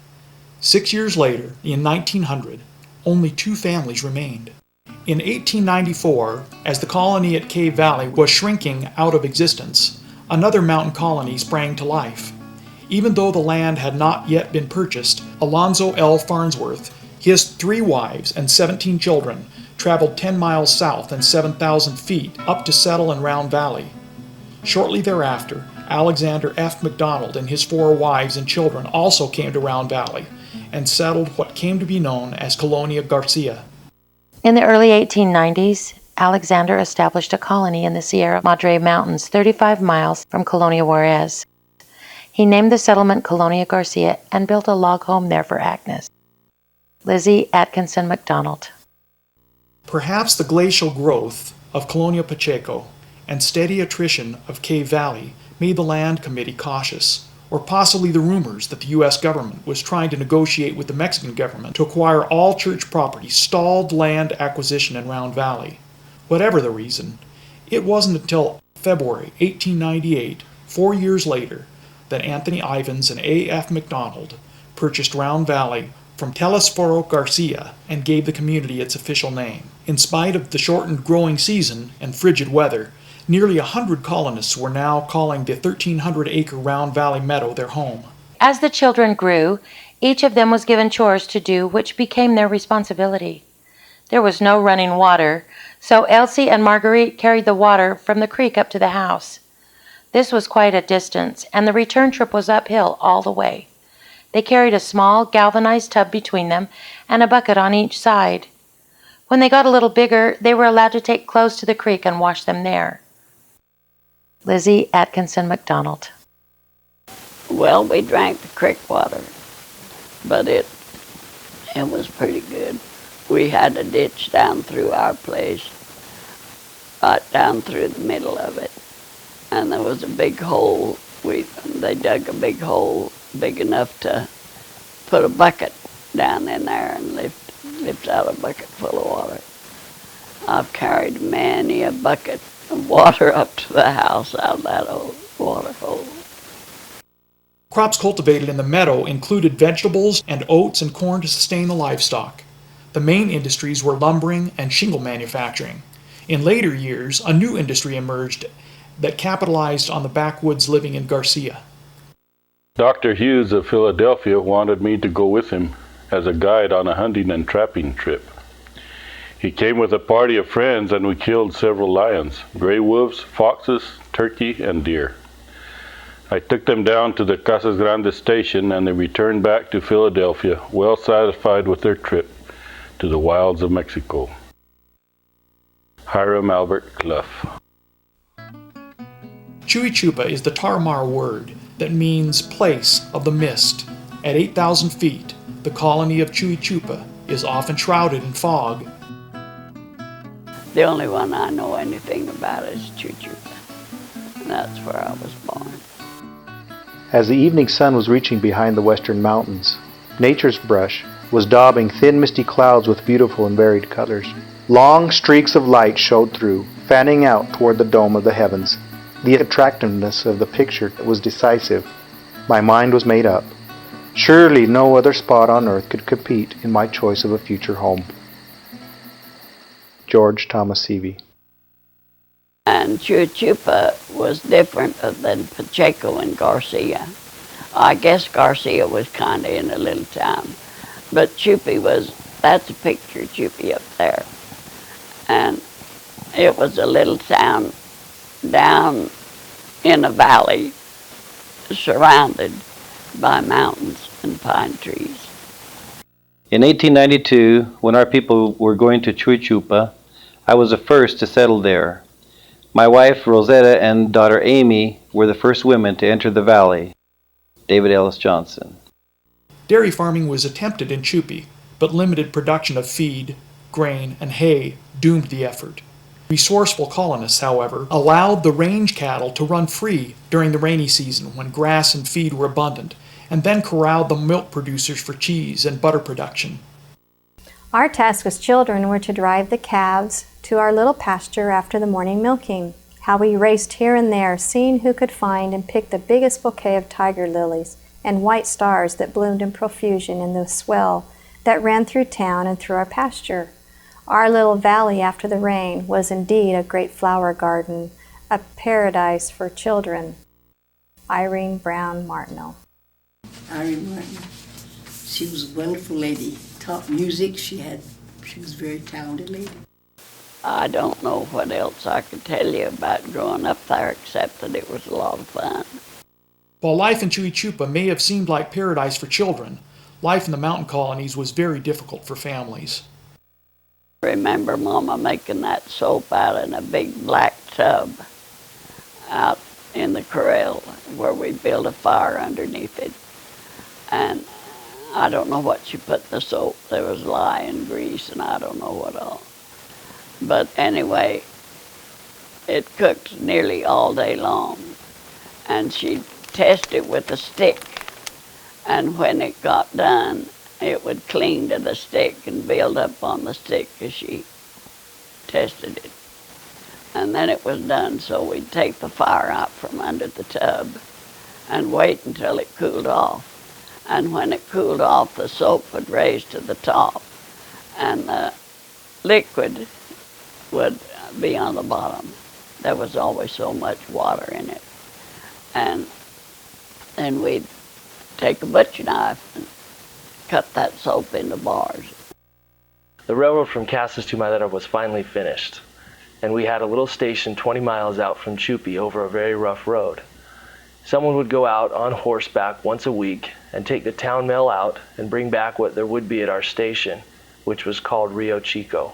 6 years later, in 1900, only 2 families remained. In 1894, as the colony at Cave Valley was shrinking out of existence, another mountain colony sprang to life. Even though the land had not yet been purchased, Alonzo L. Farnsworth, his 3 wives and 17 children, traveled 10 miles south and 7,000 feet up to settle in Round Valley. Shortly thereafter, Alexander F. McDonald and his 4 wives and children also came to Round Valley and settled what came to be known as Colonia Garcia. In the early 1890s, Alexander established a colony in the Sierra Madre Mountains 35 miles from Colonia Juarez. He named the settlement Colonia Garcia and built a log home there for Agnes. Lizzie Atkinson McDonald. Perhaps the glacial growth of Colonia Pacheco and steady attrition of Cave Valley made the Land Committee cautious, or possibly the rumors that the U.S. government was trying to negotiate with the Mexican government to acquire all church property stalled land acquisition in Round Valley. Whatever the reason, it wasn't until February 1898, 4 years later, that Anthony Ivins and A.F. McDonald purchased Round Valley from Telesforo Garcia and gave the community its official name. In spite of the shortened growing season and frigid weather, nearly 100 colonists were now calling the 1,300-acre Round Valley meadow their home. As the children grew, each of them was given chores to do which became their responsibility. There was no running water, so Elsie and Marguerite carried the water from the creek up to the house. This was quite a distance, and the return trip was uphill all the way. They carried a small galvanized tub between them and a bucket on each side. When they got a little bigger, they were allowed to take clothes to the creek and wash them there. Lizzie Atkinson McDonald. Well, we drank the creek water, but it was pretty good. We had a ditch down through our place, right down through the middle of it. And there was a big hole. They dug a big hole big enough to put a bucket down in there and lift out a bucket full of water. I've carried many a bucket of water up to the house out of that old water hole. Crops cultivated in the meadow included vegetables and oats and corn to sustain the livestock. The main industries were lumbering and shingle manufacturing. In later years, a new industry emerged that capitalized on the backwoods living in Garcia. Dr. Hughes of Philadelphia wanted me to go with him as a guide on a hunting and trapping trip. He came with a party of friends and we killed several lions, gray wolves, foxes, turkey, and deer. I took them down to the Casas Grandes station and they returned back to Philadelphia, well satisfied with their trip to the wilds of Mexico. Hiram Albert Clough. Chuy Chupa is the Tarahumara word that means place of the mist. At 8,000 feet, the colony of Chuy Chupa is often shrouded in fog. The only one I know anything about is Chuy Chupa, and that's where I was born. As the evening sun was reaching behind the western mountains, nature's brush was daubing thin misty clouds with beautiful and varied colors. Long streaks of light showed through, fanning out toward the dome of the heavens. The attractiveness of the picture was decisive. My mind was made up. Surely no other spot on earth could compete in my choice of a future home. George Thomas Seavey. And Chuy Chupa was different than Pacheco and Garcia. I guess Garcia was kind of in a little town, but Chupi was, that's a picture of Chupi up there. And it was a little town down in a valley surrounded by mountains and pine trees. In 1892, when our people were going to Chuy Chupa, I was the first to settle there. My wife, Rosetta, and daughter Amy were the first women to enter the valley. David Ellis Johnson. Dairy farming was attempted in Chupi, but limited production of feed, grain, and hay doomed the effort. Resourceful colonists, however, allowed the range cattle to run free during the rainy season when grass and feed were abundant, and then corralled the milk producers for cheese and butter production. Our task as children were to drive the calves to our little pasture after the morning milking. How we raced here and there, seeing who could find and pick the biggest bouquet of tiger lilies and white stars that bloomed in profusion in the swell that ran through town and through our pasture. Our little valley after the rain was indeed a great flower garden, a paradise for children. Irene Brown Martineau. Irene Martineau. She was a wonderful lady. Taught music. She was a very talented lady. I don't know what else I could tell you about growing up there except that it was a lot of fun. While life in Chuy Chupa may have seemed like paradise for children, life in the mountain colonies was very difficult for families. I remember Mama making that soap out in a big black tub out in the corral where we built a fire underneath it. And I don't know what she put in the soap. There was lye and grease and I don't know what all. But anyway, it cooked nearly all day long. And she'd test it with a stick. And when it got done, it would cling to the stick and build up on the stick as she tested it. And then it was done, so we'd take the fire out from under the tub and wait until it cooled off. And when it cooled off, the soap would raise to the top and the liquid would be on the bottom. There was always so much water in it. And then we'd take a butcher knife and cut that soap into bars. The railroad from Casas to Madera was finally finished, and we had a little station 20 miles out from Chupi over a very rough road. Someone would go out on horseback once a week and take the town mail out and bring back what there would be at our station, which was called Rio Chico.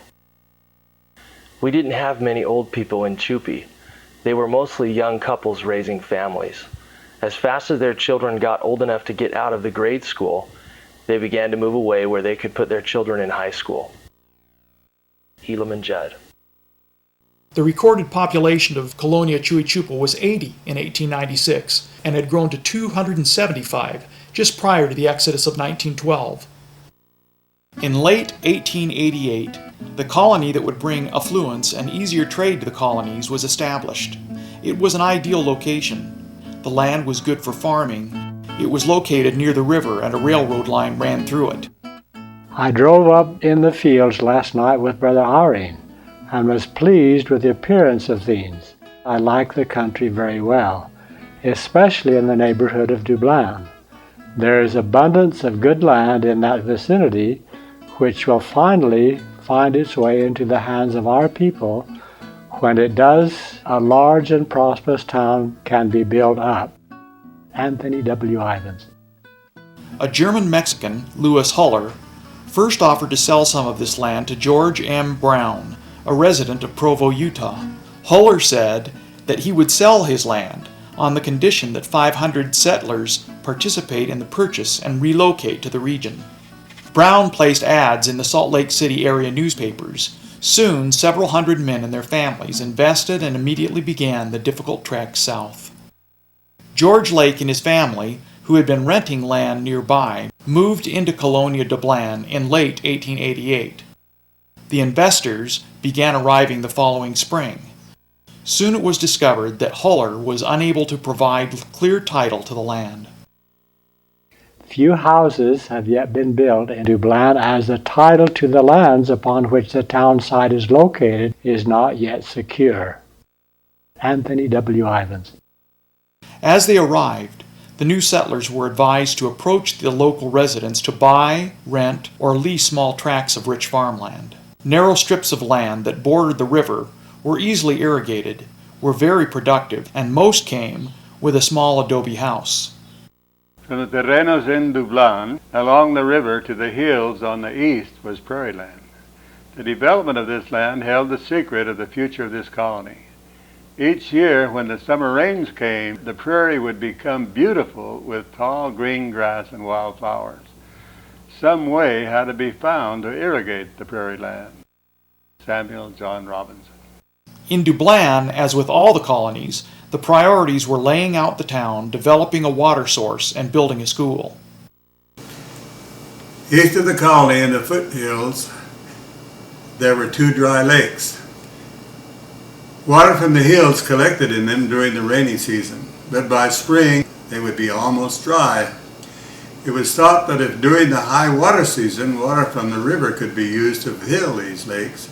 We didn't have many old people in Chupi. They were mostly young couples raising families. As fast as their children got old enough to get out of the grade school, they began to move away where they could put their children in high school. Helaman Judd. The recorded population of Colonia Chuy Chupa was 80 in 1896 and had grown to 275 just prior to the exodus of 1912. In late 1888, the colony that would bring affluence and easier trade to the colonies was established. It was an ideal location. The land was good for farming. It was located near the river and a railroad line ran through it. I drove up in the fields last night with Brother Irene and was pleased with the appearance of things. I like the country very well, especially in the neighborhood of Dublin. There is abundance of good land in that vicinity, which will finally find its way into the hands of our people. When it does, a large and prosperous town can be built up. Anthony W. Ivins. A German-Mexican, Louis Huller, first offered to sell some of this land to George M. Brown, a resident of Provo, Utah. Huller said that he would sell his land on the condition that 500 settlers participate in the purchase and relocate to the region. Brown placed ads in the Salt Lake City area newspapers. Soon, several hundred men and their families invested and immediately began the difficult trek south. George Lake and his family, who had been renting land nearby, moved into Colonia de Blan in late 1888. The investors began arriving the following spring. Soon it was discovered that Huller was unable to provide clear title to the land. Few houses have yet been built in Dublin, as the title to the lands upon which the town site is located is not yet secure. Anthony W. Ivins. As they arrived, the new settlers were advised to approach the local residents to buy, rent, or lease small tracts of rich farmland. Narrow strips of land that bordered the river were easily irrigated, were very productive, and most came with a small adobe house. From the terrenos in Dublin, along the river to the hills on the east was prairie land. The development of this land held the secret of the future of this colony. Each year, when the summer rains came, the prairie would become beautiful with tall green grass and wildflowers. Some way had to be found to irrigate the prairie land. Samuel John Robinson. In Dublin, as with all the colonies, the priorities were laying out the town, developing a water source, and building a school. East of the colony in the foothills, there were 2 dry lakes. Water from the hills collected in them during the rainy season, but by spring they would be almost dry. It was thought that if during the high water season water from the river could be used to fill these lakes,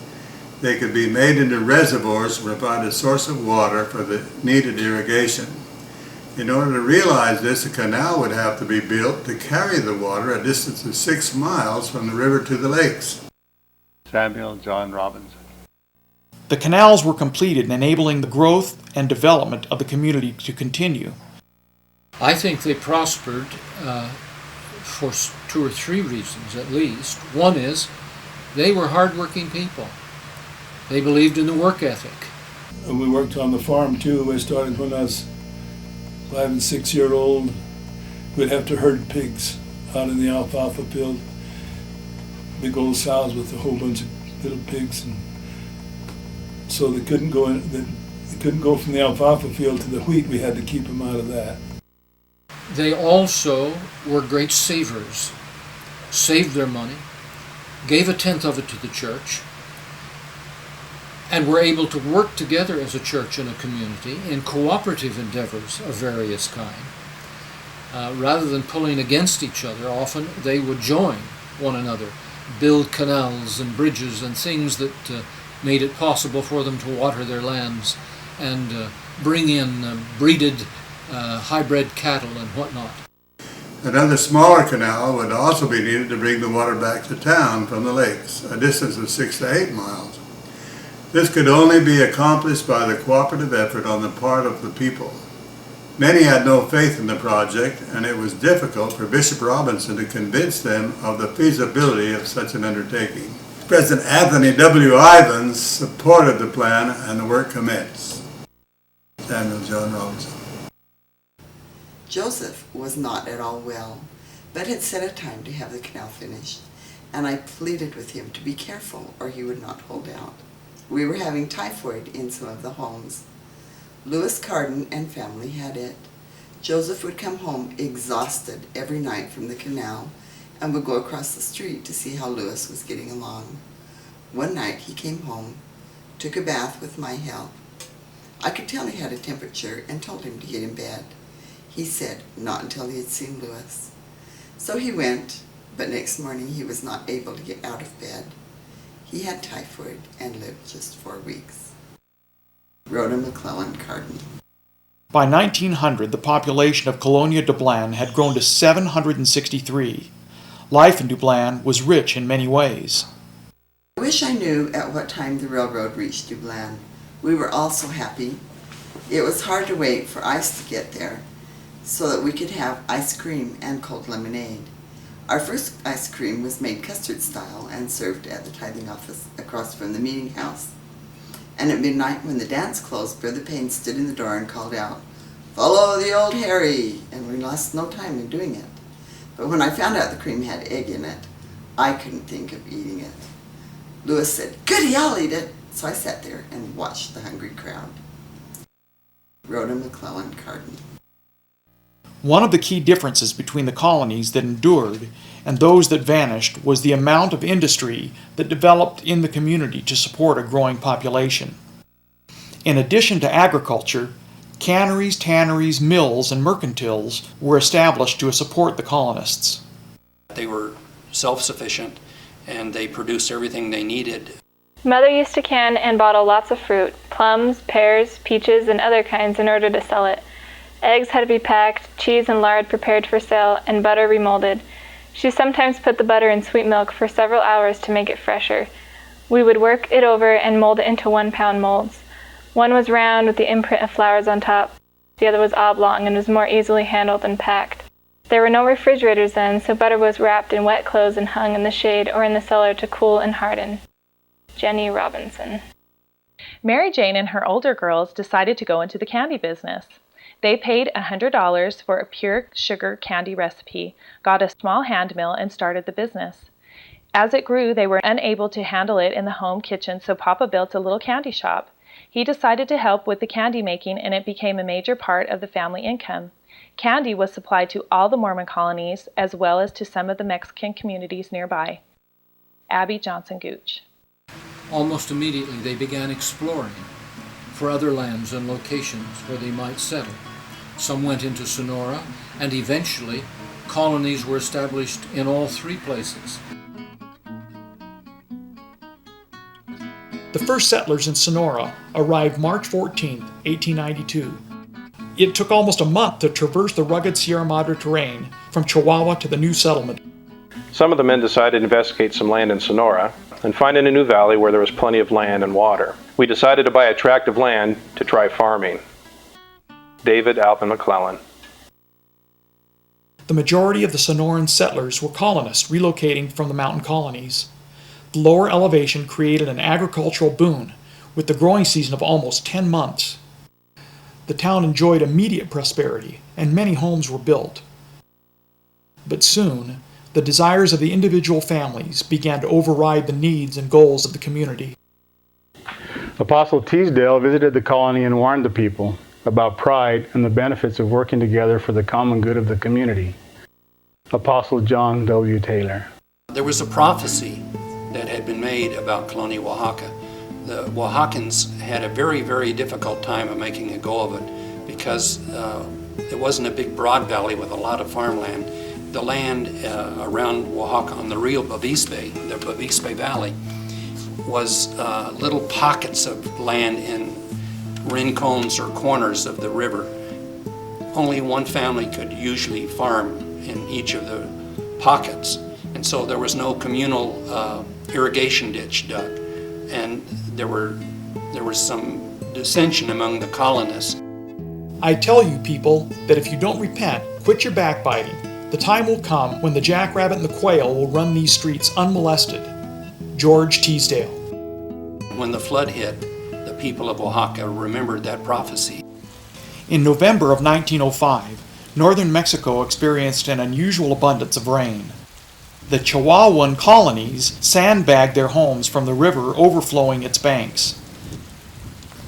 they could be made into reservoirs to provide a source of water for the needed irrigation. In order to realize this, a canal would have to be built to carry the water a distance of 6 miles from the river to the lakes. Samuel John Robinson. The canals were completed, enabling the growth and development of the community to continue. I think they prospered for 2 or 3 reasons at least. One is they were hardworking people. They believed in the work ethic. And we worked on the farm too. I started when I was 5 and 6 years old. We'd have to herd pigs out in the alfalfa field. Big old sows with a whole bunch of little pigs, and so they couldn't go in. They couldn't go from the alfalfa field to the wheat. We had to keep them out of that. They also were great savers, saved their money, gave 1/10 of it to the church, and were able to work together as a church and a community in cooperative endeavors of various kind. Rather than pulling against each other, often they would join one another, build canals and bridges and things that made it possible for them to water their lands and bring in breeded hybrid cattle and whatnot. Another smaller canal would also be needed to bring the water back to town from the lakes, a distance of 6 to 8 miles. This could only be accomplished by the cooperative effort on the part of the people. Many had no faith in the project, and it was difficult for Bishop Robinson to convince them of the feasibility of such an undertaking. President Anthony W. Ivins supported the plan, and the work commenced. Samuel John Robinson. Joseph was not at all well, but had set a time to have the canal finished, and I pleaded with him to be careful or he would not hold out. We were having typhoid in some of the homes. Louis Carden and family had it. Joseph would come home exhausted every night from the canal and would go across the street to see how Louis was getting along. One night he came home, took a bath with my help. I could tell he had a temperature and told him to get in bed. He said not until he had seen Louis. So he went, but next morning he was not able to get out of bed. He had typhoid and lived just 4 weeks. Rhoda McClellan Carden. By 1900, the population of Colonia Dublin had grown to 763. Life in Dublin was rich in many ways. I wish I knew at what time the railroad reached Dublin. We were all so happy. It was hard to wait for ice to get there so that we could have ice cream and cold lemonade. Our first ice cream was made custard style and served at the tithing office across from the meeting house. And at midnight, when the dance closed, Brother Payne stood in the door and called out, "Follow the old Harry," and we lost no time in doing it. But when I found out the cream had egg in it, I couldn't think of eating it. Lewis said, "Goody, I'll eat it." So I sat there and watched the hungry crowd. Rhoda McClellan Carden. One of the key differences between the colonies that endured and those that vanished was the amount of industry that developed in the community to support a growing population. In addition to agriculture, canneries, tanneries, mills, and mercantiles were established to support the colonists. They were self-sufficient and they produced everything they needed. Mother used to can and bottle lots of fruit, plums, pears, peaches, and other kinds in order to sell it. Eggs had to be packed, cheese and lard prepared for sale, and butter remolded. She sometimes put the butter in sweet milk for several hours to make it fresher. We would work it over and mold it into 1-pound molds. One was round with the imprint of flowers on top. The other was oblong and was more easily handled and packed. There were no refrigerators then, so butter was wrapped in wet clothes and hung in the shade or in the cellar to cool and harden. Jenny Robinson. Mary Jane and her older girls decided to go into the candy business. They paid $100 for a pure sugar candy recipe, got a small hand mill, and started the business. As it grew, they were unable to handle it in the home kitchen, so Papa built a little candy shop. He decided to help with the candy making, and it became a major part of the family income. Candy was supplied to all the Mormon colonies, as well as to some of the Mexican communities nearby. Abby Johnson Gooch. Almost immediately they began exploring for other lands and locations where they might settle. Some went into Sonora, and eventually colonies were established in all three places. The first settlers in Sonora arrived March 14, 1892. It took almost a month to traverse the rugged Sierra Madre terrain from Chihuahua to the new settlement. Some of the men decided to investigate some land in Sonora and find in a new valley where there was plenty of land and water. We decided to buy a tract of land to try farming. David Alvin McClellan. The majority of the Sonoran settlers were colonists relocating from the mountain colonies. The lower elevation created an agricultural boon, with the growing season of almost 10 months. The town enjoyed immediate prosperity, and many homes were built. But soon, the desires of the individual families began to override the needs and goals of the community. Apostle Teasdale visited the colony and warned the people about pride and the benefits of working together for the common good of the community. Apostle John W. Taylor. There was a prophecy that had been made about Colonia Oaxaca. The Oaxacans had a very, very difficult time of making a go of it because it wasn't a big broad valley with a lot of farmland. The land around Oaxaca on the Rio Bavispe, the Bavispe Valley, was little pockets of land in rincones or corners of the river. Only one family could usually farm in each of the pockets, and so there was no communal irrigation ditch dug, and there was some dissension among the colonists. I tell you, people, that if you don't repent, quit your backbiting. The time will come when the jackrabbit and the quail will run these streets unmolested. George Teasdale. When the flood hit, the people of Oaxaca remembered that prophecy. In November of 1905, northern Mexico experienced an unusual abundance of rain. The Chihuahuan colonies sandbagged their homes from the river overflowing its banks.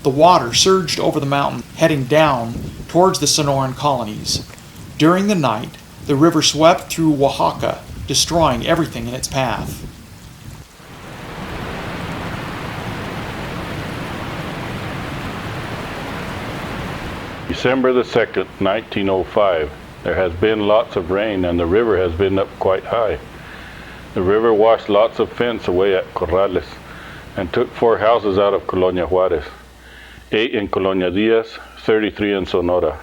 The water surged over the mountain, heading down towards the Sonoran colonies. During the night, the river swept through Oaxaca, destroying everything in its path. December the 2nd, 1905. There has been lots of rain and the river has been up quite high. The river washed lots of fence away at Corrales and took 4 houses out of Colonia Juarez, 8 in Colonia Diaz, 33 in Sonora,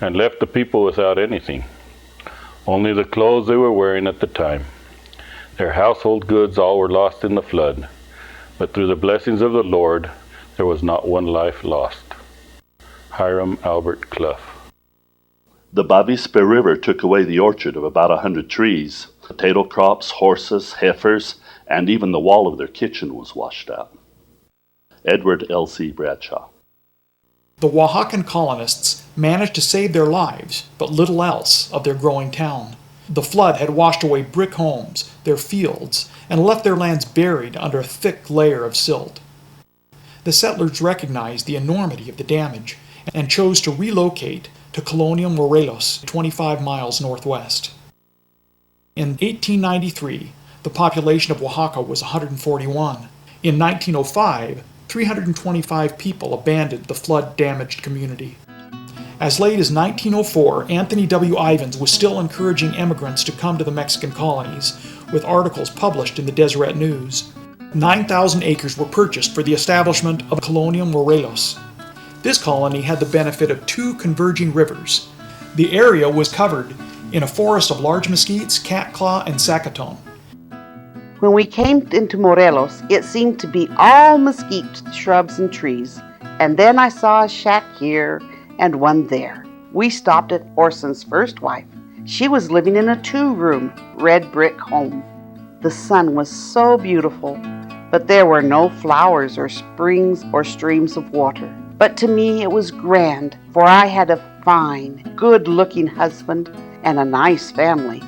and left the people without anything, only the clothes they were wearing at the time. Their household goods all were lost in the flood, but through the blessings of the Lord, there was not one life lost. Hiram Albert Clough. The Bavispe River took away the orchard of about 100 trees. Potato crops, horses, heifers, and even the wall of their kitchen was washed out. Edward L.C. Bradshaw. The Oaxacan colonists managed to save their lives, but little else of their growing town. The flood had washed away brick homes, their fields, and left their lands buried under a thick layer of silt. The settlers recognized the enormity of the damage and chose to relocate to Colonia Morelos, 25 miles northwest. In 1893, the population of Oaxaca was 141. In 1905, 325 people abandoned the flood-damaged community. As late as 1904, Anthony W. Ivins was still encouraging immigrants to come to the Mexican colonies, with articles published in the Deseret News. 9,000 acres were purchased for the establishment of Colonia Morelos. This colony had the benefit of two converging rivers. The area was covered in a forest of large mesquites, catclaw, and sacaton. When we came into Morelos, it seemed to be all mesquite shrubs and trees, and then I saw a shack here and one there. We stopped at Orson's first wife. She was living in a 2-room, red brick home. The sun was so beautiful, but there were no flowers or springs or streams of water. But to me it was grand, for I had a fine, good-looking husband and a nice family.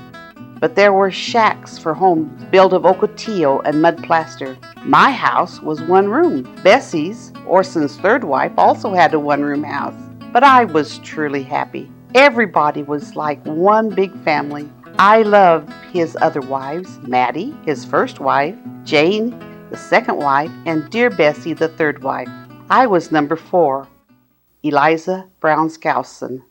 But there were shacks for homes built of ocotillo and mud plaster. My house was 1 room. Bessie's, Orson's third wife, also had a 1-room house. But I was truly happy. Everybody was like one big family. I loved his other wives, Maddie, his first wife, Jane, the second wife, and dear Bessie, the third wife. I was number 4, Eliza Brown Skousen.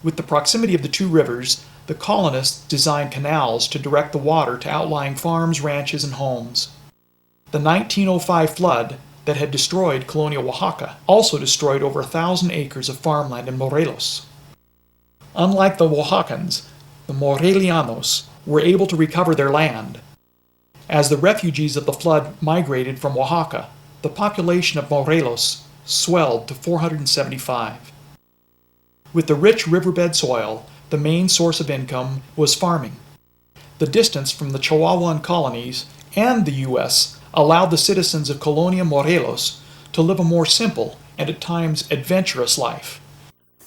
With the proximity of the two rivers, the colonists designed canals to direct the water to outlying farms, ranches, and homes. The 1905 flood that had destroyed Colonia Oaxaca also destroyed over 1,000 acres of farmland in Morelos. Unlike the Oaxacans, the Morelianos were able to recover their land. As the refugees of the flood migrated from Oaxaca, the population of Morelos swelled to 475. With the rich riverbed soil, the main source of income was farming. The distance from the Chihuahuan colonies and the U.S. allowed the citizens of Colonia Morelos to live a more simple and at times adventurous life.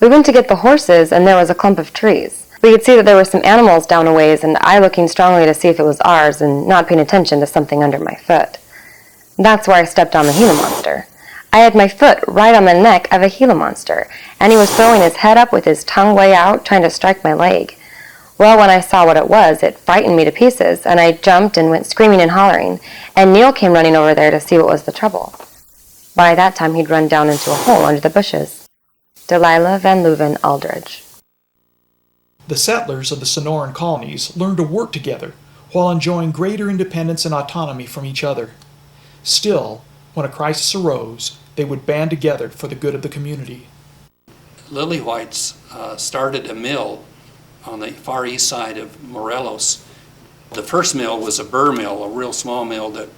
We went to get the horses, and there was a clump of trees. We could see that there were some animals down a ways, and I looking strongly to see if it was ours and not paying attention to something under my foot. That's where I stepped on the Gila monster. I had my foot right on the neck of a Gila monster, and he was throwing his head up with his tongue way out, trying to strike my leg. Well, when I saw what it was, it frightened me to pieces, and I jumped and went screaming and hollering, and Neil came running over there to see what was the trouble. By that time, he'd run down into a hole under the bushes. Delilah Van Leuven Aldridge. The settlers of the Sonoran colonies learned to work together while enjoying greater independence and autonomy from each other. Still, when a crisis arose, they would band together for the good of the community. Lily Whites started a mill on the far east side of Morelos. The first mill was a burr mill, a real small mill that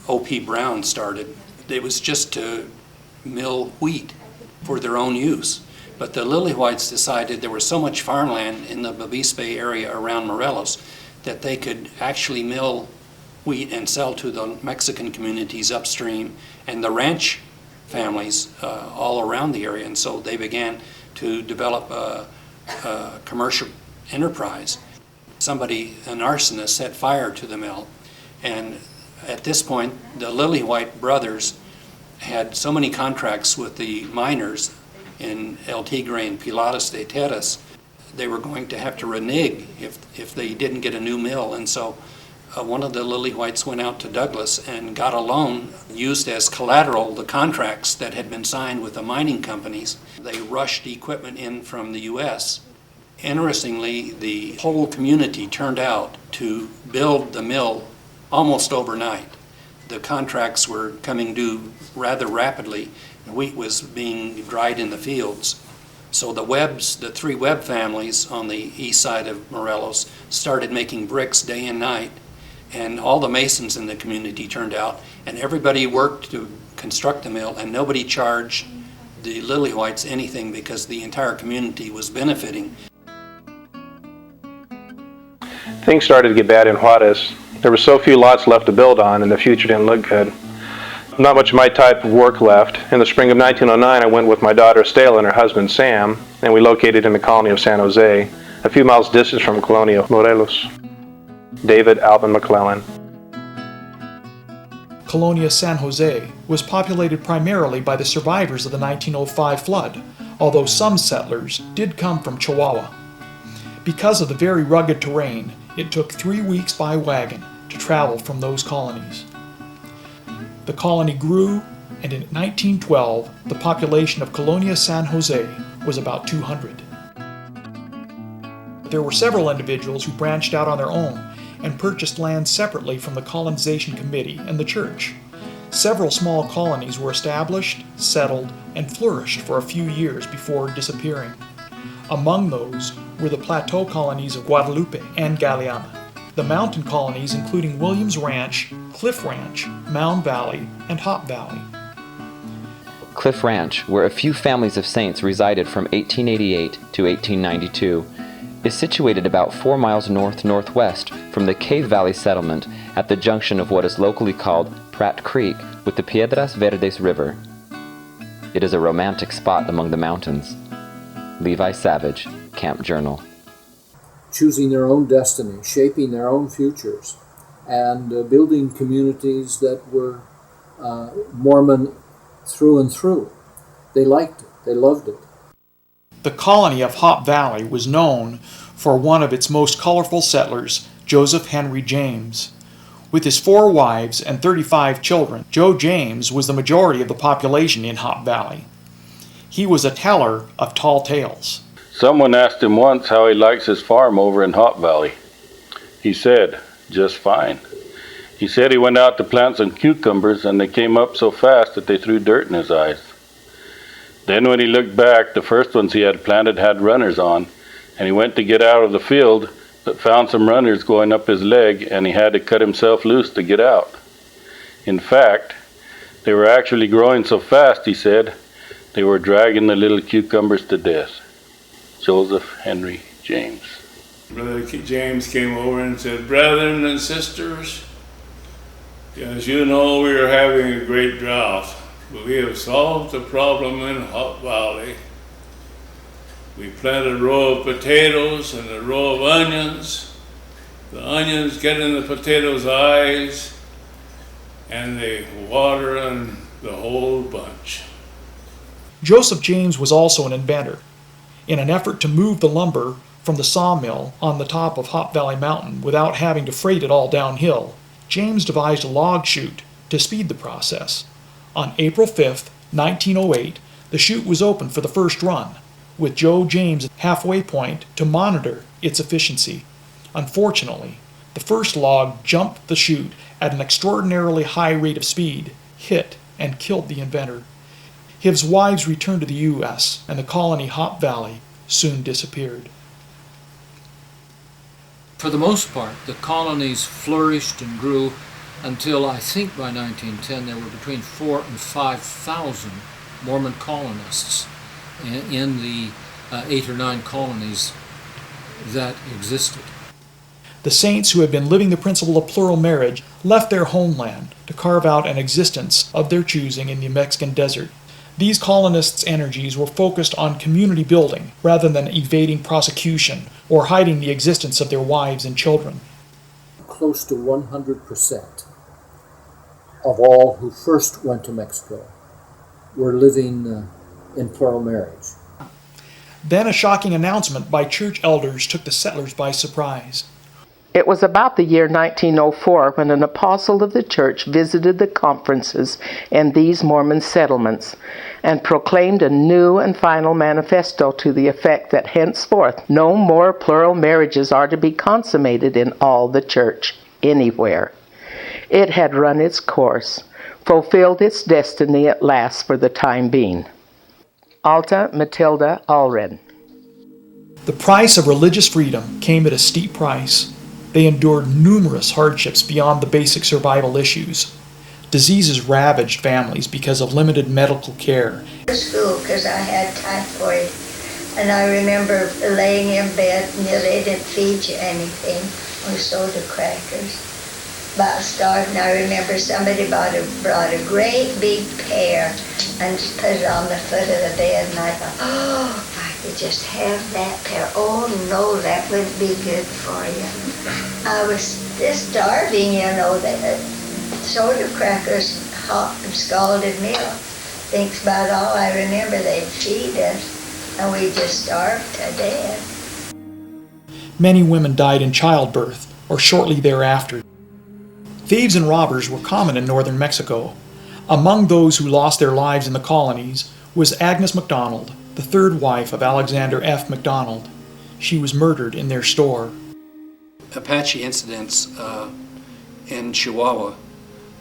O.P. Brown started. It was just to mill wheat for their own use. But the Lily Whites decided there was so much farmland in the Bavispe area around Morelos that they could actually mill wheat and sell to the Mexican communities upstream and the ranch families all around the area. And so they began to develop a commercial enterprise. Somebody, an arsonist, set fire to the mill, and at this point the Lily White brothers had so many contracts with the miners in El Tigre and Pilares de Terras, they were going to have to renege if they didn't get a new mill. And so one of the Lily Whites went out to Douglas and got a loan, used as collateral the contracts that had been signed with the mining companies. They rushed equipment in from the U.S. Interestingly, the whole community turned out to build the mill almost overnight. The contracts were coming due rather rapidly. Wheat was being dried in the fields. So the Webbs, the three Webb families on the east side of Morelos, started making bricks day and night, and all the masons in the community turned out, and everybody worked to construct the mill, and nobody charged the Lily Whites anything because the entire community was benefiting. Things started to get bad in Juarez. There were so few lots left to build on, and the future didn't look good. Not much of my type of work left. In the spring of 1909, I went with my daughter Estela and her husband Sam, and we located in the colony of San Jose, a few miles distant from the colony of Morelos. David Alvin McClellan. Colonia San Jose was populated primarily by the survivors of the 1905 flood, although some settlers did come from Chihuahua. Because of the very rugged terrain, it took 3 weeks by wagon to travel from those colonies. The colony grew, and in 1912, the population of Colonia San Jose was about 200. There were several individuals who branched out on their own and purchased land separately from the colonization committee and the church. Several small colonies were established, settled, and flourished for a few years before disappearing. Among those were the plateau colonies of Guadalupe and Galeana, the mountain colonies including Williams Ranch, Cliff Ranch, Mound Valley, and Hop Valley. Cliff Ranch, where a few families of saints resided from 1888 to 1892, is situated about 4 miles north-northwest from the Cave Valley settlement at the junction of what is locally called Pratt Creek with the Piedras Verdes River. It is a romantic spot among the mountains. Levi Savage, Camp Journal. Choosing their own destiny, shaping their own futures, and building communities that were Mormon through and through. They liked it. They loved it. The colony of Hop Valley was known for one of its most colorful settlers, Joseph Henry James. With his 4 wives and 35 children, Joe James was the majority of the population in Hop Valley. He was a teller of tall tales. Someone asked him once how he likes his farm over in Hop Valley. He said, just fine. He said he went out to plant some cucumbers and they came up so fast that they threw dirt in his eyes. Then when he looked back, the first ones he had planted had runners on, and he went to get out of the field, but found some runners going up his leg, and he had to cut himself loose to get out. In fact, they were actually growing so fast, he said, they were dragging the little cucumbers to death. Joseph Henry James. Brother James came over and said, "Brethren and sisters, as you know, we are having a great drought. But we have solved the problem in Hop Valley. We plant a row of potatoes and a row of onions. The onions get in the potatoes' eyes and they water on the whole bunch." Joseph James was also an inventor. In an effort to move the lumber from the sawmill on the top of Hop Valley Mountain without having to freight it all downhill, James devised a log chute to speed the process. On April 5, 1908, the chute was opened for the first run, with Joe James at halfway point to monitor its efficiency. Unfortunately, the first log jumped the chute at an extraordinarily high rate of speed, hit, and killed the inventor. His wives returned to the U.S., and the colony Hop Valley soon disappeared. For the most part, the colonies flourished and grew until I think by 1910 there were between 4,000 and 5,000 Mormon colonists in the 8 or 9 colonies that existed. The saints who had been living the principle of plural marriage left their homeland to carve out an existence of their choosing in the Mexican desert. These colonists' energies were focused on community building rather than evading prosecution or hiding the existence of their wives and children. Close to 100% of all who first went to Mexico were living in plural marriage. Then a shocking announcement by church elders took the settlers by surprise. It was about the year 1904 when an apostle of the church visited the conferences in these Mormon settlements and proclaimed a new and final manifesto to the effect that henceforth no more plural marriages are to be consummated in all the church, anywhere. It had run its course, fulfilled its destiny at last for the time being. Alta Matilda Allred. The price of religious freedom came at a steep price. They endured numerous hardships beyond the basic survival issues. Diseases ravaged families because of limited medical care. School because I had typhoid, and I remember laying in bed and they didn't feed you anything. We sold the crackers. About starving, I remember somebody brought a great big pear and put it on the foot of the bed, and I thought, oh, if I could just have that pear. Oh no, that wouldn't be good for you. I was just starving, that soda crackers, hot and scalded milk. Thinks about all I remember they'd feed us, and we just starved to death. Many women died in childbirth or shortly thereafter. Thieves and robbers were common in northern Mexico. Among those who lost their lives in the colonies was Agnes MacDonald, the third wife of Alexander F. MacDonald. She was murdered in their store. Apache incidents in Chihuahua,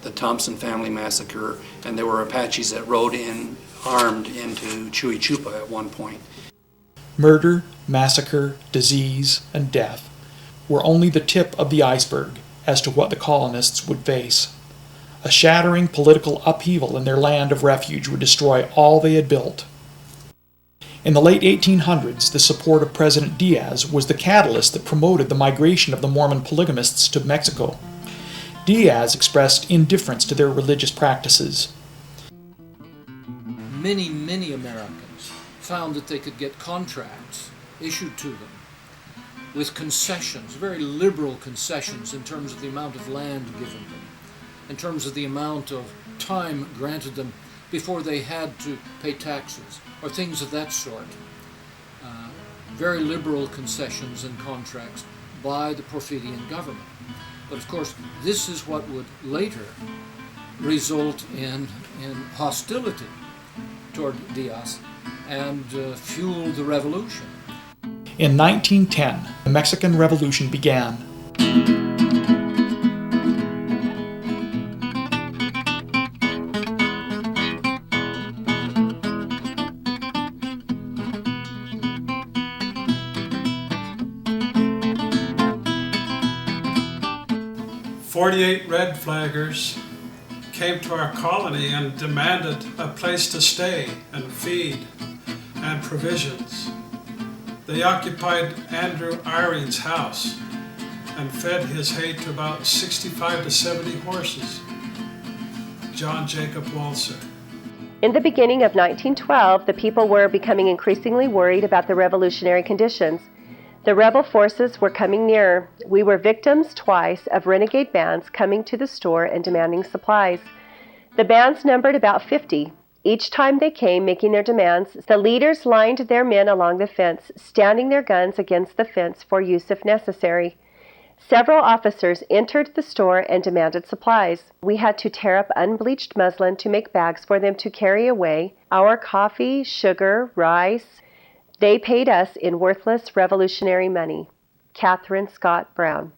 the Thompson family massacre, and there were Apaches that rode in armed into Chupa at one point. Murder, massacre, disease, and death were only the tip of the iceberg as to what the colonists would face. A shattering political upheaval in their land of refuge would destroy all they had built. In the late 1800s, the support of President Diaz was the catalyst that promoted the migration of the Mormon polygamists to Mexico. Diaz expressed indifference to their religious practices. Many Americans found that they could get contracts issued to them with concessions, very liberal concessions in terms of the amount of land given them, in terms of the amount of time granted them before they had to pay taxes, or things of that sort. Very liberal concessions and contracts by the Porfirian government. But of course, this is what would later result in hostility toward Diaz and fuel the revolution. In 1910, the Mexican Revolution began. "48 red flaggers came to our colony and demanded a place to stay and feed and provisions. They occupied Andrew Irene's house and fed his hay to about 65 to 70 horses. John Jacob Walser." In the beginning of 1912, the people were becoming increasingly worried about the revolutionary conditions. The rebel forces were coming nearer. We were victims twice of renegade bands coming to the store and demanding supplies. The bands numbered about 50. Each time they came making their demands, the leaders lined their men along the fence, standing their guns against the fence for use if necessary. Several officers entered the store and demanded supplies. We had to tear up unbleached muslin to make bags for them to carry away our coffee, sugar, rice. They paid us in worthless revolutionary money. Catherine Scott Brown.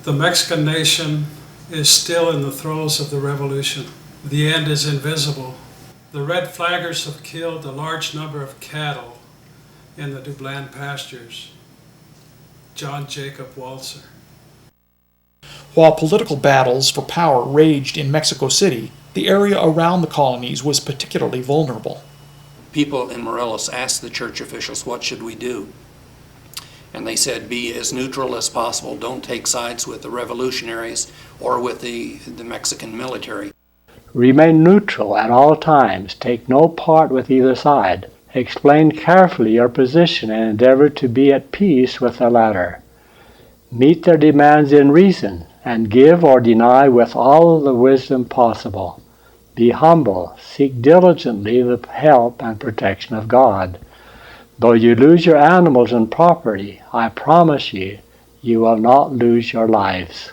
The Mexican nation is still in the throes of the revolution. The end is invisible. The red flaggers have killed a large number of cattle in the Dublin pastures. John Jacob Walser. While political battles for power raged in Mexico City, the area around the colonies was particularly vulnerable. People in Morelos asked the church officials, what should we do? And they said, be as neutral as possible. Don't take sides with the revolutionaries or with the Mexican military. Remain neutral at all times. Take no part with either side. Explain carefully your position and endeavor to be at peace with the latter. Meet their demands in reason, and give or deny with all the wisdom possible. Be humble. Seek diligently the help and protection of God. Though you lose your animals and property, I promise you, you will not lose your lives.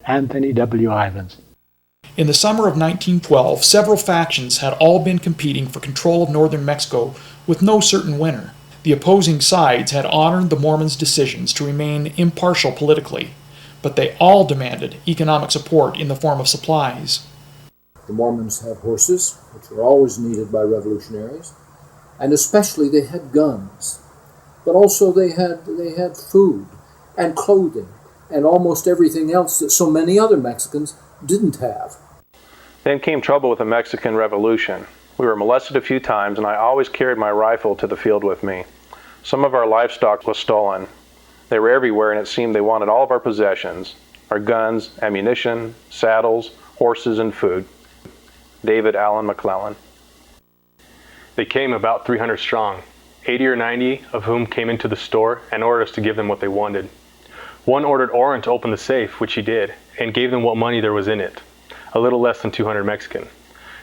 Anthony W. Ivins. In the summer of 1912, several factions had all been competing for control of northern Mexico with no certain winner. The opposing sides had honored the Mormons' decisions to remain impartial politically, but they all demanded economic support in the form of supplies. The Mormons have horses, which were always needed by revolutionaries. and especially they had guns. But also they had food and clothing and almost everything else that so many other Mexicans didn't have. Then came trouble with the Mexican Revolution. We were molested a few times, and I always carried my rifle to the field with me. Some of our livestock was stolen. They were everywhere, and it seemed they wanted all of our possessions, our guns, ammunition, saddles, horses, and food. David Allen McClellan. They came about 300 strong, 80 or 90 of whom came into the store and ordered us to give them what they wanted. One ordered Oren to open the safe, which he did, and gave them what money there was in it, a little less than 200 Mexican.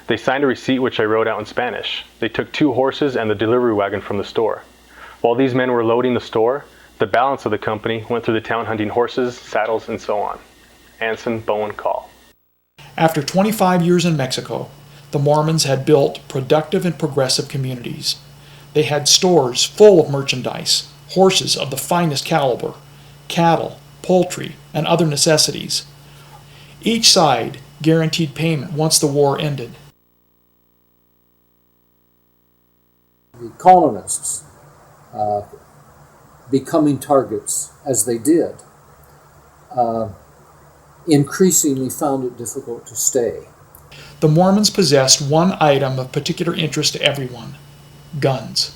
They signed a receipt which I wrote out in Spanish. They took 2 horses and the delivery wagon from the store. While these men were loading the store, the balance of the company went through the town hunting horses, saddles, and so on. Anson Bowen Call. After 25 years in Mexico, the Mormons had built productive and progressive communities. They had stores full of merchandise, horses of the finest caliber, cattle, poultry, and other necessities. Each side guaranteed payment once the war ended. The colonists, becoming targets as they did, increasingly found it difficult to stay. The Mormons possessed one item of particular interest to everyone: guns.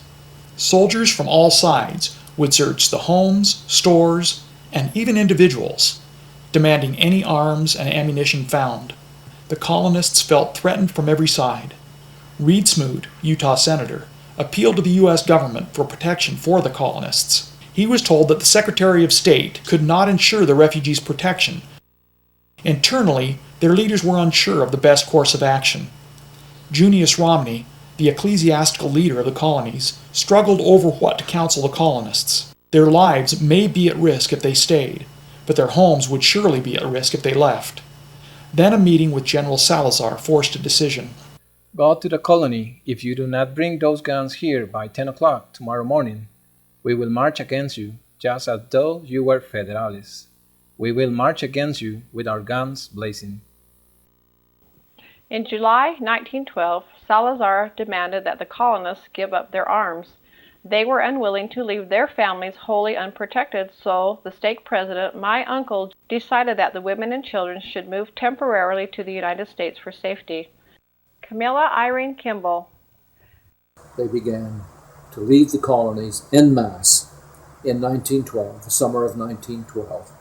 Soldiers from all sides would search the homes, stores, and even individuals, demanding any arms and ammunition found. The colonists felt threatened from every side. Reed Smoot, Utah senator, appealed to the U.S. government for protection for the colonists. He was told that the Secretary of State could not ensure the refugees' protection. Internally, their leaders were unsure of the best course of action. Junius Romney, the ecclesiastical leader of the colonies, struggled over what to counsel the colonists. Their lives may be at risk if they stayed, but their homes would surely be at risk if they left. Then a meeting with General Salazar forced a decision. Go to the colony. If you do not bring those guns here by 10 o'clock tomorrow morning, we will march against you, just as though you were federales. We will march against you with our guns blazing. In July 1912, Salazar demanded that the colonists give up their arms. They were unwilling to leave their families wholly unprotected, so the stake president, my uncle, decided that the women and children should move temporarily to the United States for safety. Camilla Irene Kimball. They began to leave the colonies en masse in 1912, the summer of 1912.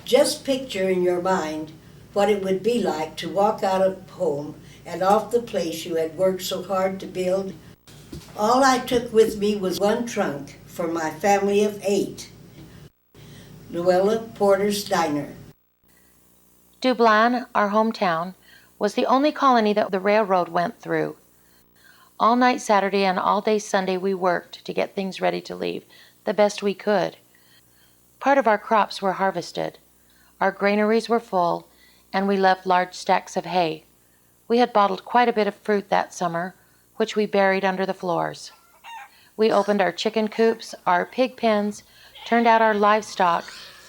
Just picture in your mind what it would be like to walk out of home and off the place you had worked so hard to build. All I took with me was one trunk for my family of 8. Luella Porter's Diner. Dublin, our hometown, was the only colony that the railroad went through. All night Saturday and all day Sunday we worked to get things ready to leave, the best we could. Part of our crops were harvested. Our granaries were full, and we left large stacks of hay. We had bottled quite a bit of fruit that summer, which we buried under the floors. We opened our chicken coops, our pig pens, turned out our livestock,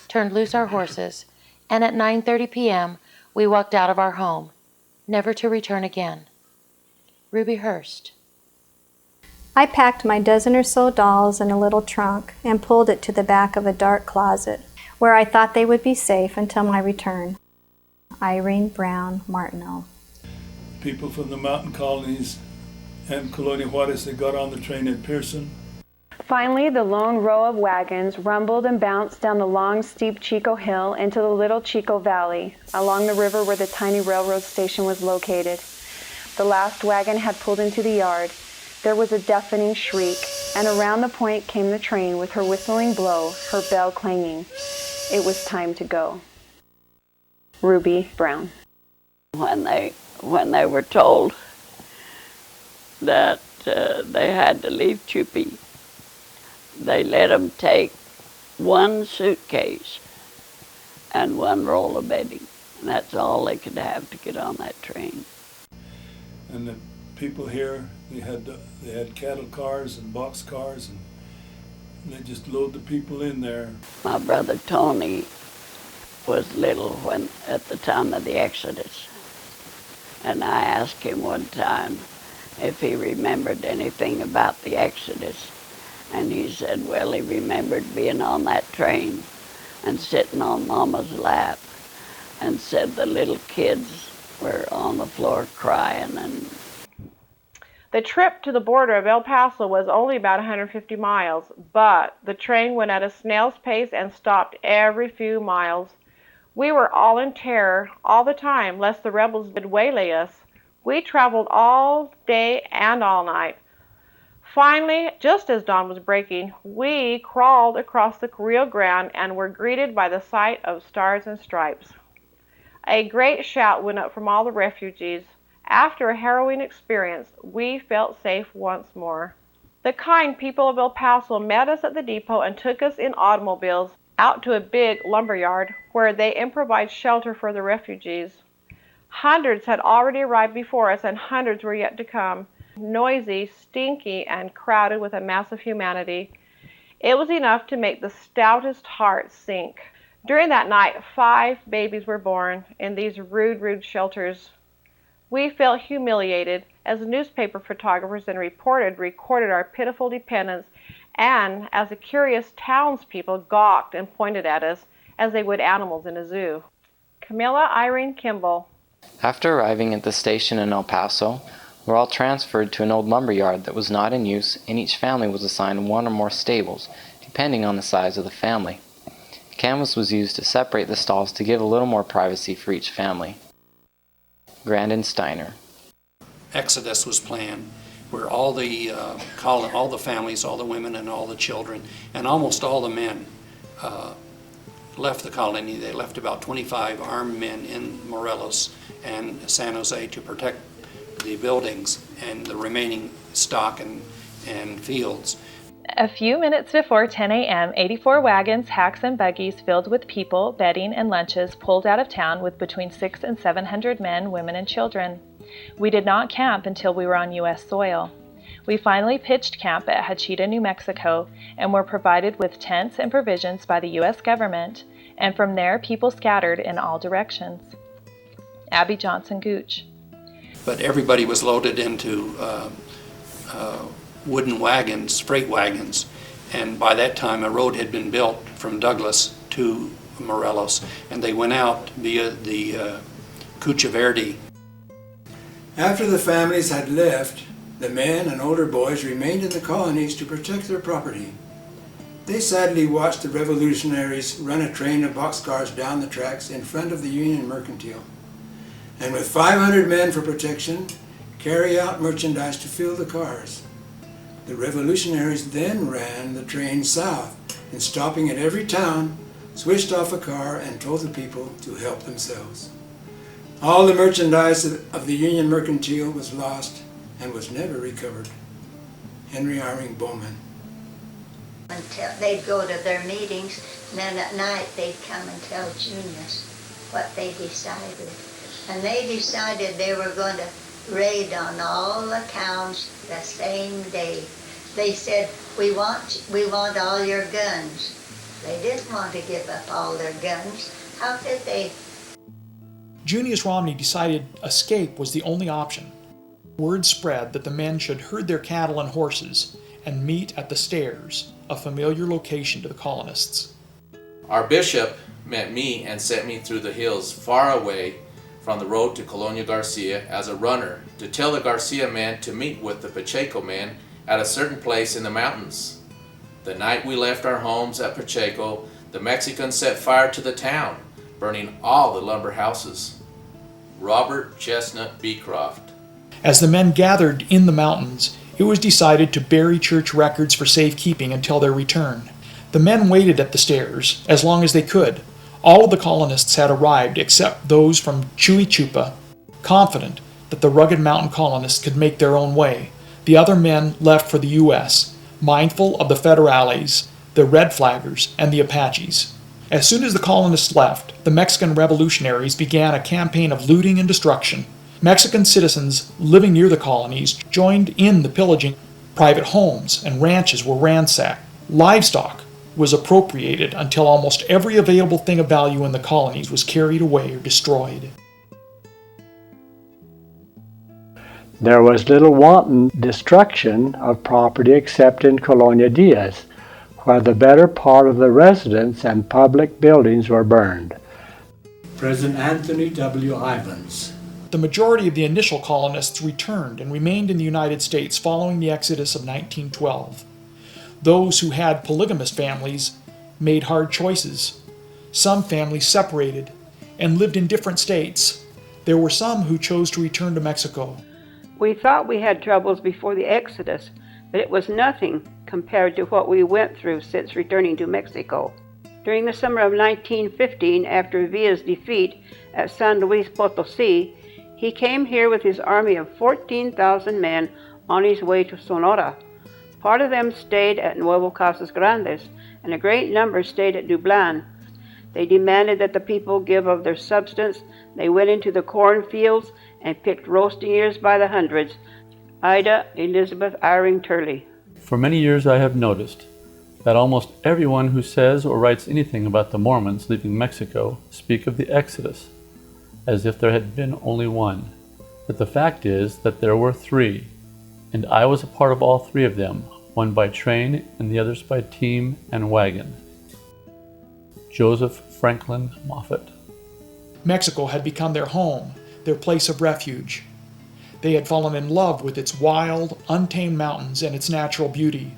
turned loose our horses, and at 9:30 p.m. we walked out of our home, never to return again. Ruby Hurst. I packed my dozen or so dolls in a little trunk and pulled it to the back of a dark closet, where I thought they would be safe until my return. Irene Brown Martineau. People from the mountain colonies and Colonia Juarez, they got on the train at Pearson. Finally, the lone row of wagons rumbled and bounced down the long, steep Chico Hill into the little Chico Valley, along the river where the tiny railroad station was located. The last wagon had pulled into the yard. There was a deafening shriek, and around the point came the train with her whistling blow, her bell clanging. It was time to go. Ruby Brown. When they were told that they had to leave Chupi, they let them take one suitcase and one roll of bedding. And that's all they could have to get on that train. And the people here, they had cattle cars and box cars, and they just load the people in there. My brother Tony was little at the time of the Exodus. And I asked him one time, if he remembered anything about the Exodus. And he said, well, he remembered being on that train and sitting on Mama's lap, and said the little kids were on the floor crying. And the trip to the border of El Paso was only about 150 miles, but the train went at a snail's pace and stopped every few miles. We were all in terror all the time lest the rebels would waylay us. We traveled all day and all night. Finally, just as dawn was breaking, we crawled across the Rio Grande and were greeted by the sight of stars and stripes. A great shout went up from all the refugees. After a harrowing experience, we felt safe once more. The kind people of El Paso met us at the depot and took us in automobiles out to a big lumber yard where they improvised shelter for the refugees. Hundreds had already arrived before us and hundreds were yet to come, noisy, stinky, and crowded with a mass of humanity. It was enough to make the stoutest heart sink. During that night, 5 babies were born in these rude shelters. We felt humiliated as newspaper photographers and reporters recorded our pitiful dependence, and as the curious townspeople gawked and pointed at us as they would animals in a zoo. Camilla Irene Kimball. After arriving at the station in El Paso, we were all transferred to an old lumber yard that was not in use, and each family was assigned 1 or more stables, depending on the size of the family. Canvas was used to separate the stalls to give a little more privacy for each family. Grandin Steiner. Exodus was planned, where all the families, all the women and all the children, and almost all the men left the colony. They left about 25 armed men in Morelos and San Jose to protect the buildings and the remaining stock and fields. A few minutes before 10 a.m., 84 wagons, hacks, and buggies filled with people, bedding, and lunches pulled out of town with between 600 and 700 men, women, and children. We did not camp until we were on U.S. soil. We finally pitched camp at Hachita, New Mexico, and were provided with tents and provisions by the U.S. government, and from there people scattered in all directions. Abby Johnson Gooch. But everybody was loaded into wooden wagons, freight wagons, and by that time a road had been built from Douglas to Morelos, and they went out via the Cucha Verde. After the families had left, the men and older boys remained in the colonies to protect their property. They sadly watched the revolutionaries run a train of boxcars down the tracks in front of the Union Mercantile, and with 500 men for protection, carry out merchandise to fill the cars. The revolutionaries then ran the train south, and stopping at every town, switched off a car and told the people to help themselves. All the merchandise of the Union Mercantile was lost and was never recovered. Henry Irving Bowman. Until they'd go to their meetings, and then at night they'd come and tell Junius what they decided. And they decided they were going to raid on all the towns the same day. They said, we want all your guns. They didn't want to give up all their guns. How could they? Junius Romney decided escape was the only option. Word spread that the men should herd their cattle and horses and meet at the stairs, a familiar location to the colonists. Our bishop met me and sent me through the hills far away from the road to Colonia Garcia as a runner to tell the Garcia men to meet with the Pacheco men at a certain place in the mountains. The night we left our homes at Pacheco, the Mexicans set fire to the town, burning all the lumber houses. Robert Chestnut Beecroft. As the men gathered in the mountains, it was decided to bury church records for safekeeping until their return. The men waited at the stairs as long as they could. All of the colonists had arrived except those from Chuichupa, confident that the rugged mountain colonists could make their own way. The other men left for the U.S., mindful of the Federales, the Red Flaggers, and the Apaches. As soon as the colonists left, the Mexican revolutionaries began a campaign of looting and destruction. Mexican citizens living near the colonies joined in the pillaging. Private homes and ranches were ransacked. Livestock was appropriated until almost every available thing of value in the colonies was carried away or destroyed. There was little wanton destruction of property except in Colonia Diaz, where the better part of the residence and public buildings were burned. President Anthony W. Ivins. The majority of the initial colonists returned and remained in the United States following the Exodus of 1912. Those who had polygamous families made hard choices. Some families separated and lived in different states. There were some who chose to return to Mexico. We thought we had troubles before the Exodus, but it was nothing compared to what we went through since returning to Mexico. During the summer of 1915, after Villa's defeat at San Luis Potosí, he came here with his army of 14,000 men on his way to Sonora. Part of them stayed at Nuevo Casas Grandes, and a great number stayed at Dublan. They demanded that the people give of their substance. They went into the cornfields and picked roasting ears by the hundreds. Ida Elizabeth Eyring Turley. For many years I have noticed that almost everyone who says or writes anything about the Mormons leaving Mexico speak of the Exodus, as if there had been only one. But the fact is that there were three, and I was a part of all three of them, one by train and the others by team and wagon. Joseph Franklin Moffat. Mexico had become their home, their place of refuge. They had fallen in love with its wild, untamed mountains and its natural beauty.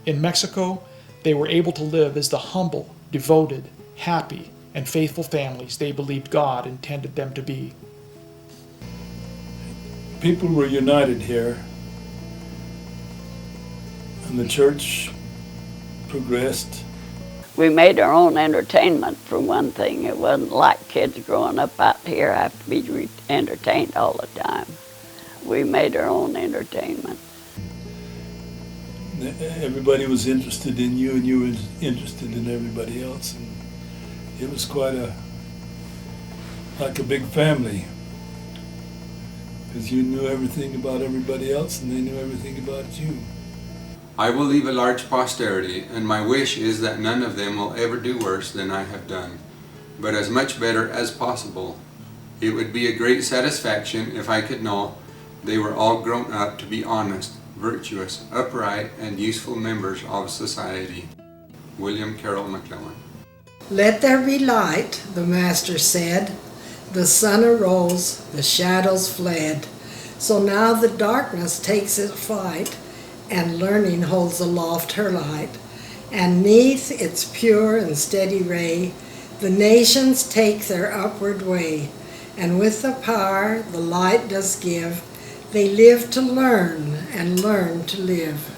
In Mexico, they were able to live as the humble, devoted, happy, and faithful families they believed God intended them to be. People were united here, and the church progressed. We made our own entertainment, for one thing. It wasn't like kids growing up out here have to be entertained all the time. We made our own entertainment. Everybody was interested in you, and you were interested in everybody else. And it was quite like a big family, because you knew everything about everybody else, and they knew everything about you. I will leave a large posterity, and my wish is that none of them will ever do worse than I have done, but as much better as possible. It would be a great satisfaction if I could know they were all grown up to be honest, virtuous, upright, and useful members of society. William Carroll McClellan. Let there be light, the Master said. The sun arose, the shadows fled. So now the darkness takes its flight, and learning holds aloft her light. And 'neath its pure and steady ray, the nations take their upward way. And with the power the light does give, they live to learn and learn to live.